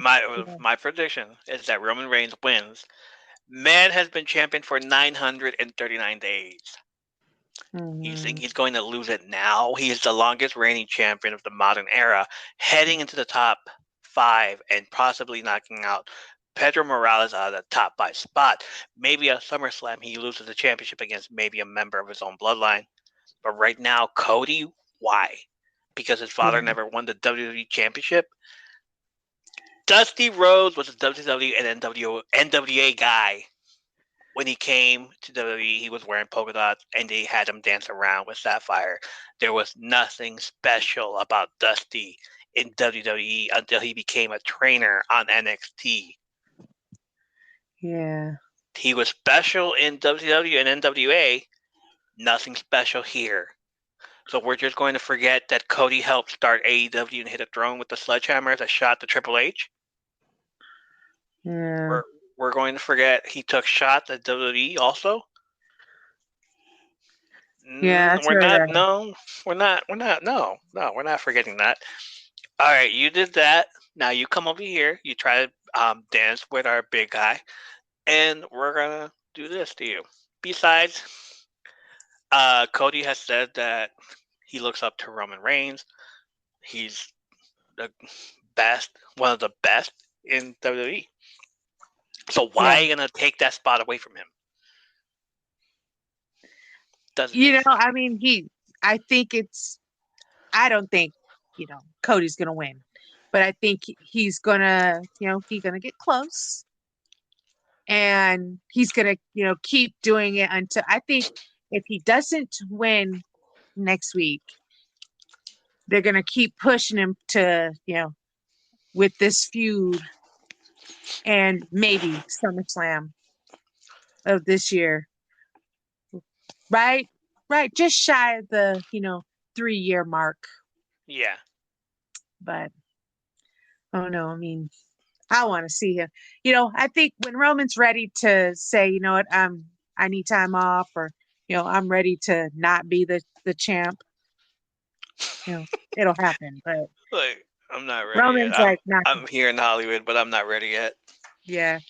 is that Roman Reigns wins. Man has been champion for 939 days. You think he's going to lose it now? He is the longest reigning champion of the modern era, heading into the top 5 and possibly knocking out Pedro Morales out of the top 5 spot. Maybe at SummerSlam he loses the championship against maybe a member of his own bloodline. But right now, Cody, why? Because his father never won the WWE championship? Dusty Rhodes was a WCW and NWA guy. When he came to WWE, he was wearing polka dots, and they had him dance around with Sapphire. There was nothing special about Dusty in WWE until he became a trainer on NXT. Yeah. He was special in WCW and NWA. Nothing special here. So we're just going to forget that Cody helped start AEW and hit a throne with the sledgehammer that shot to Triple H? Yeah. We're going to forget he took shots at WWE also? Yeah, that's right. No, we're not forgetting that. All right, you did that. Now you come over here. You try to dance with our big guy, and we're gonna do this to you. Besides, Cody has said that he looks up to Roman Reigns. He's the best, one of the best in WWE. So why are you gonna take that spot away from him? I mean, I don't think, Cody's gonna win, but I think he's gonna get close, and he's gonna, keep doing it until, I think if he doesn't win next week, they're gonna keep pushing him to, with this feud and maybe SummerSlam of this year. Right, just shy of the 3-year mark. Yeah. But oh no, I mean, I want to see him. I think when Roman's ready to say, you know what, I need time off, or I'm ready to not be the champ. It'll happen. But Like, I'm not ready Roman's yet. like not. I'm here in Hollywood, but I'm not ready yet. Yeah.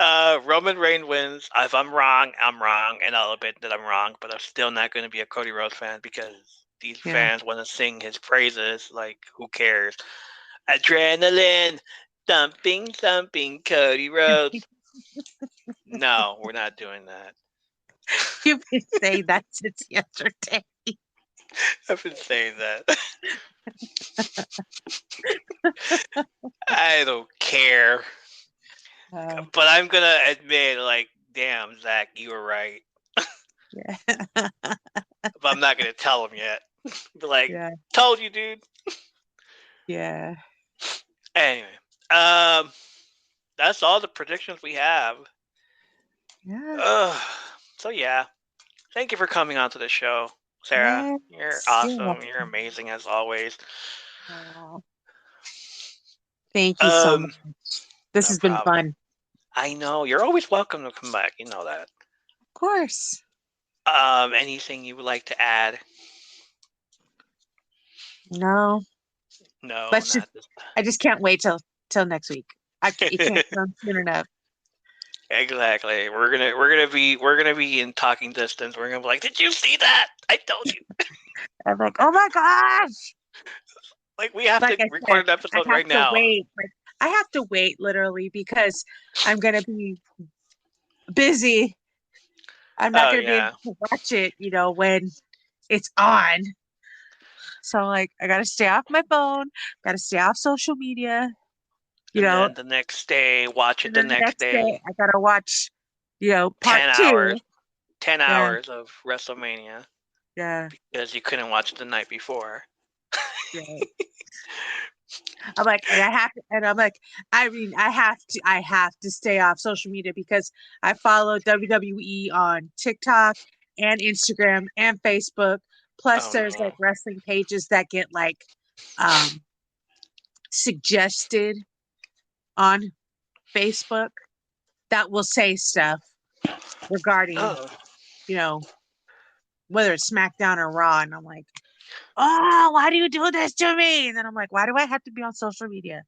Roman Reigns wins. If I'm wrong, I'm wrong, and I'll admit that I'm wrong. But I'm still not going to be a Cody Rhodes fan because these Yeah. fans want to sing his praises. Like, who cares? Adrenaline, thumping, Cody Rhodes. No, we're not doing that. You've been saying that since yesterday. I've been saying that. I don't care. But I'm going to admit, like, damn, Zach, you were right. Yeah. But I'm not going to tell him yet. Be like, Yeah. told you, dude. Yeah. Anyway, that's all the predictions we have. Yeah. So yeah, thank you for coming on to the show, Sarah. You're awesome. You're amazing as always. Oh. Thank you so much. This No has been problem. fun. I know. You're always welcome to come back. You know that. Of course. Anything you would like to add? No. No, But not this. I just can't wait till next week. You can't come soon enough. Exactly. We're gonna be in talking distance. We're gonna be like, did you see that? I told you. I'm like, oh my gosh! Like, we have to record an episode right now. I have to wait literally because I'm gonna be busy. I'm not gonna be able to watch it, when it's on. So like, I gotta stay off my phone. Gotta stay off social media. And then the next day, watch it the next day. I gotta watch, part 10 2. hours. 10 hours of Wrestlemania. Yeah. Because you couldn't watch it the night before. Right. I'm like, and I have to stay off social media because I follow WWE on TikTok and Instagram and Facebook. Plus, there's like wrestling pages that get like suggested on Facebook that will say stuff regarding, whether it's SmackDown or Raw, and I'm like, oh, why do you do this to me? And then I'm like, why do I have to be on social media?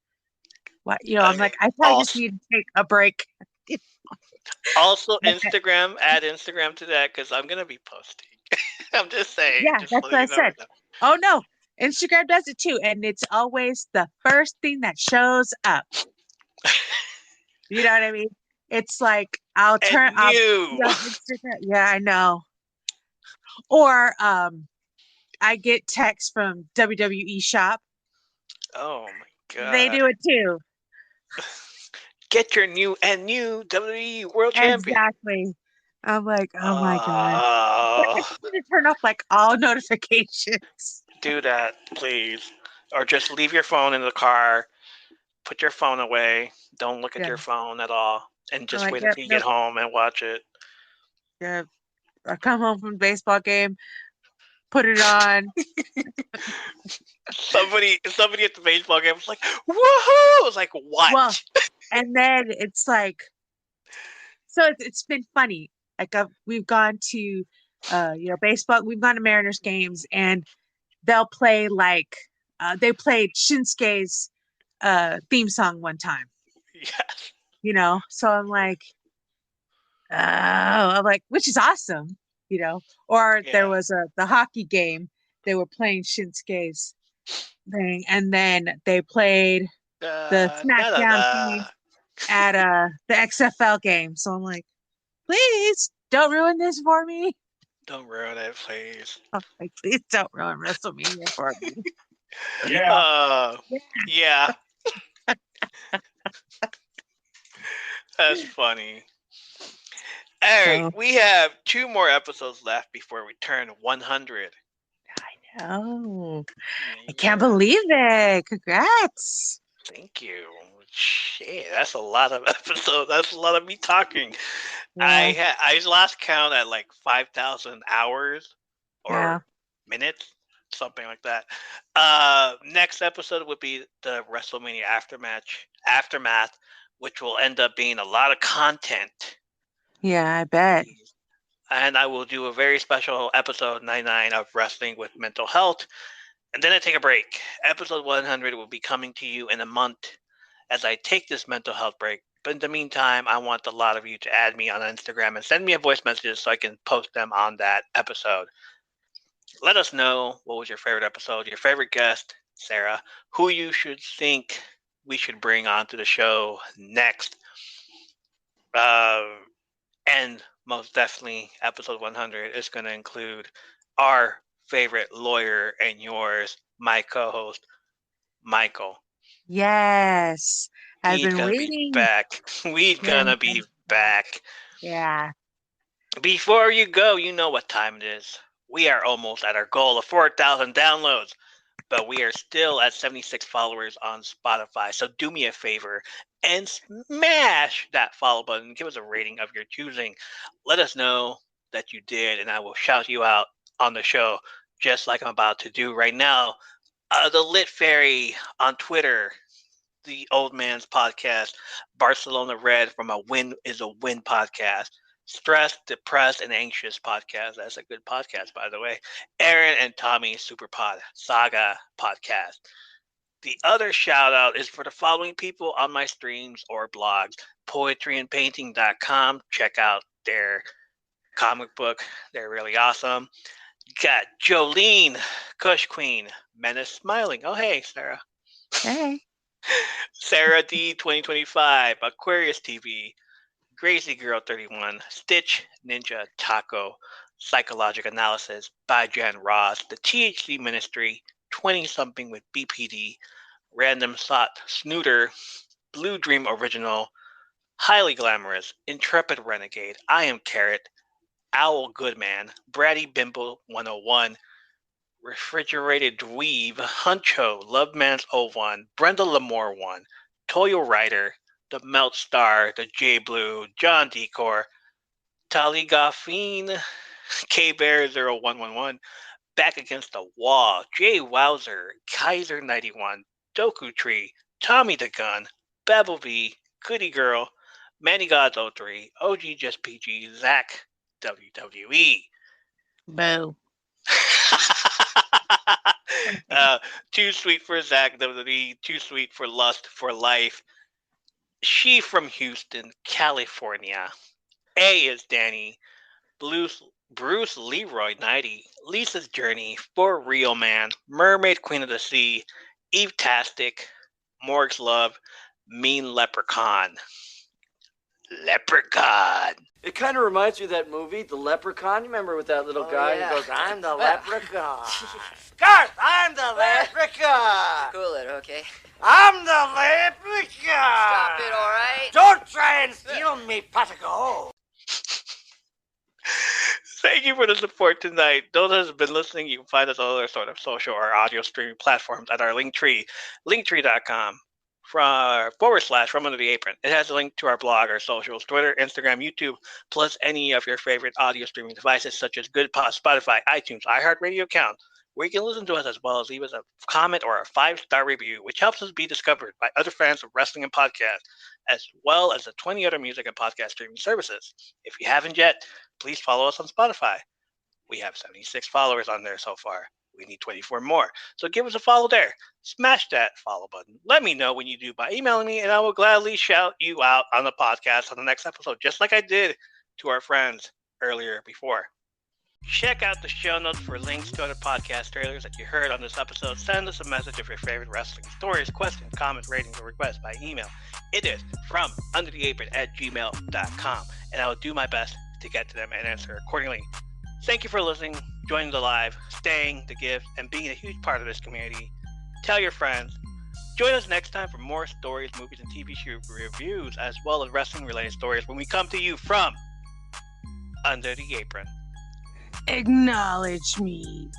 What, I'm like, I probably just need to take a break. Also, Instagram, add Instagram to that because I'm gonna be posting. I'm just saying. Yeah, that's what I said. Oh no, Instagram does it too, and it's always the first thing that shows up. You know what I mean? It's like I'll turn off Instagram. Yeah, I know. Or I get texts from WWE Shop. Oh my god. They do it too. Get your new WWE World Champion. Exactly. I'm like, oh my god. I need to turn off like all notifications. Do that, please. Or just leave your phone in the car. Put your phone away. Don't look at your phone at all. And just wait until you get home and watch it. Yeah. I come home from the baseball game, put it on. Somebody at the baseball game was like, woohoo! I was like, what? Well, and then it's like, so it's been funny. Like we've gone to, baseball. We've gone to Mariners games, and they'll play like they played Shinsuke's theme song one time. Yeah. So I'm like, which is awesome, Or there was the hockey game. They were playing Shinsuke's thing, and then they played the SmackDown thing at the XFL game. So I'm like, please don't ruin this for me. Don't ruin it, please. Like, please don't ruin WrestleMania for me. Yeah. That's funny. All right, we have 2 more episodes left before we turn 100. I know. I can't believe it. Congrats. Thank you. Shit, that's a lot of episodes. That's a lot of me talking. Yeah. I lost count at like 5,000 hours or Yeah. minutes, something like that. Next episode would be the WrestleMania aftermath, which will end up being a lot of content. Yeah, I bet. And I will do a very special episode 99 of Wrestling with Mental Health. And then I take a break. Episode 100 will be coming to you in a month as I take this mental health break. But in the meantime, I want a lot of you to add me on Instagram and send me a voice message so I can post them on that episode. Let us know what was your favorite episode, your favorite guest, Sarah, who you should think we should bring onto the show next. And most definitely, episode 100 is going to include our favorite lawyer and yours, my co-host, Michael. Yes. I've He's been gonna waiting. be back. We're gonna be back. Yeah. Before you go, you know what time it is. We are almost at our goal of 4,000 downloads, but we are still at 76 followers on Spotify. So do me a favor and smash that follow button. Give us a rating of your choosing. Let us know that you did, and I will shout you out on the show, just like I'm about to do right now. The Lit Fairy on Twitter, the Old Man's Podcast, Barcelona Red from A Win is a Win podcast, Stressed, Depressed, and Anxious podcast. That's a good podcast, by the way. Aaron and Tommy Superpod Saga podcast. The other shout out is for the following people on my streams or blogs: poetryandpainting.com. Check out their comic book. They're really awesome. Got Jolene, Kush Queen, Menace Smiling. Oh, hey, Sarah. Hey. Sarah D 2025, Aquarius TV, Gracie Girl 31, Stitch Ninja Taco, Psychologic Analysis by Jan Ross, The THC Ministry, 20 something with BPD, Random Thought Snooter, Blue Dream Original, Highly Glamorous, Intrepid Renegade, I Am Carrot, Owl Goodman, Bratty Bimble 101, Refrigerated Dweeb, Huncho, Love Man's 01, Brenda Lamore 1, Toyo Rider, The Melt Star, The J Blue, John Decor, Tali Goffine, K Bear 0111, Back Against the Wall, Jay Wowzer, Kaiser 91, Doku Tree, Tommy the Gun, Babel V, Goody Girl, Manny Gods 03, OG Just PG, Zach WWE. Boo. Too Sweet for Zach WWE, Too Sweet for Lust for Life. She from Houston, California. A is Danny, Bruce Leroy 90, Lisa's Journey, For Real Man, Mermaid Queen of the Sea, Eve Tastic, Morg's Love, Mean Leprechaun. Leprechaun. It kind of reminds you of that movie, The Leprechaun. You remember with that little guy who goes, I'm the leprechaun. Garth, I'm the leprechaun. Cool it, okay? I'm the leprechaun. Stop it, all right? Don't try and steal me, pot of gold. Thank you for the support tonight. Those that have been listening, you can find us on other sort of social or audio streaming platforms at our Linktree, linktree.com. /from Under the Apron. It has a link to our blog, our socials, Twitter, Instagram, YouTube, plus any of your favorite audio streaming devices such as Goodpod, Spotify, iTunes, iHeartRadio account, where you can listen to us as well as leave us a comment or a 5-star review, which helps us be discovered by other fans of wrestling and podcasts, as well as the 20 other music and podcast streaming services. If you haven't yet, please follow us on Spotify. We have 76 followers on there so far. We need 24 more. So give us a follow there. Smash that follow button. Let me know when you do by emailing me, and I will gladly shout you out on the podcast on the next episode, just like I did to our friends earlier before. Check out the show notes for links to other podcast trailers that you heard on this episode. Send us a message of your favorite wrestling stories, questions, comments, ratings, or requests by email. It is from undertheapron@gmail.com, and I will do my best to get to them and answer accordingly. Thank you for listening, joining the live, staying, the gift, and being a huge part of this community. Tell your friends. Join us next time for more stories, movies, and TV show reviews, as well as wrestling-related stories when we come to you from Under the Apron. Acknowledge me.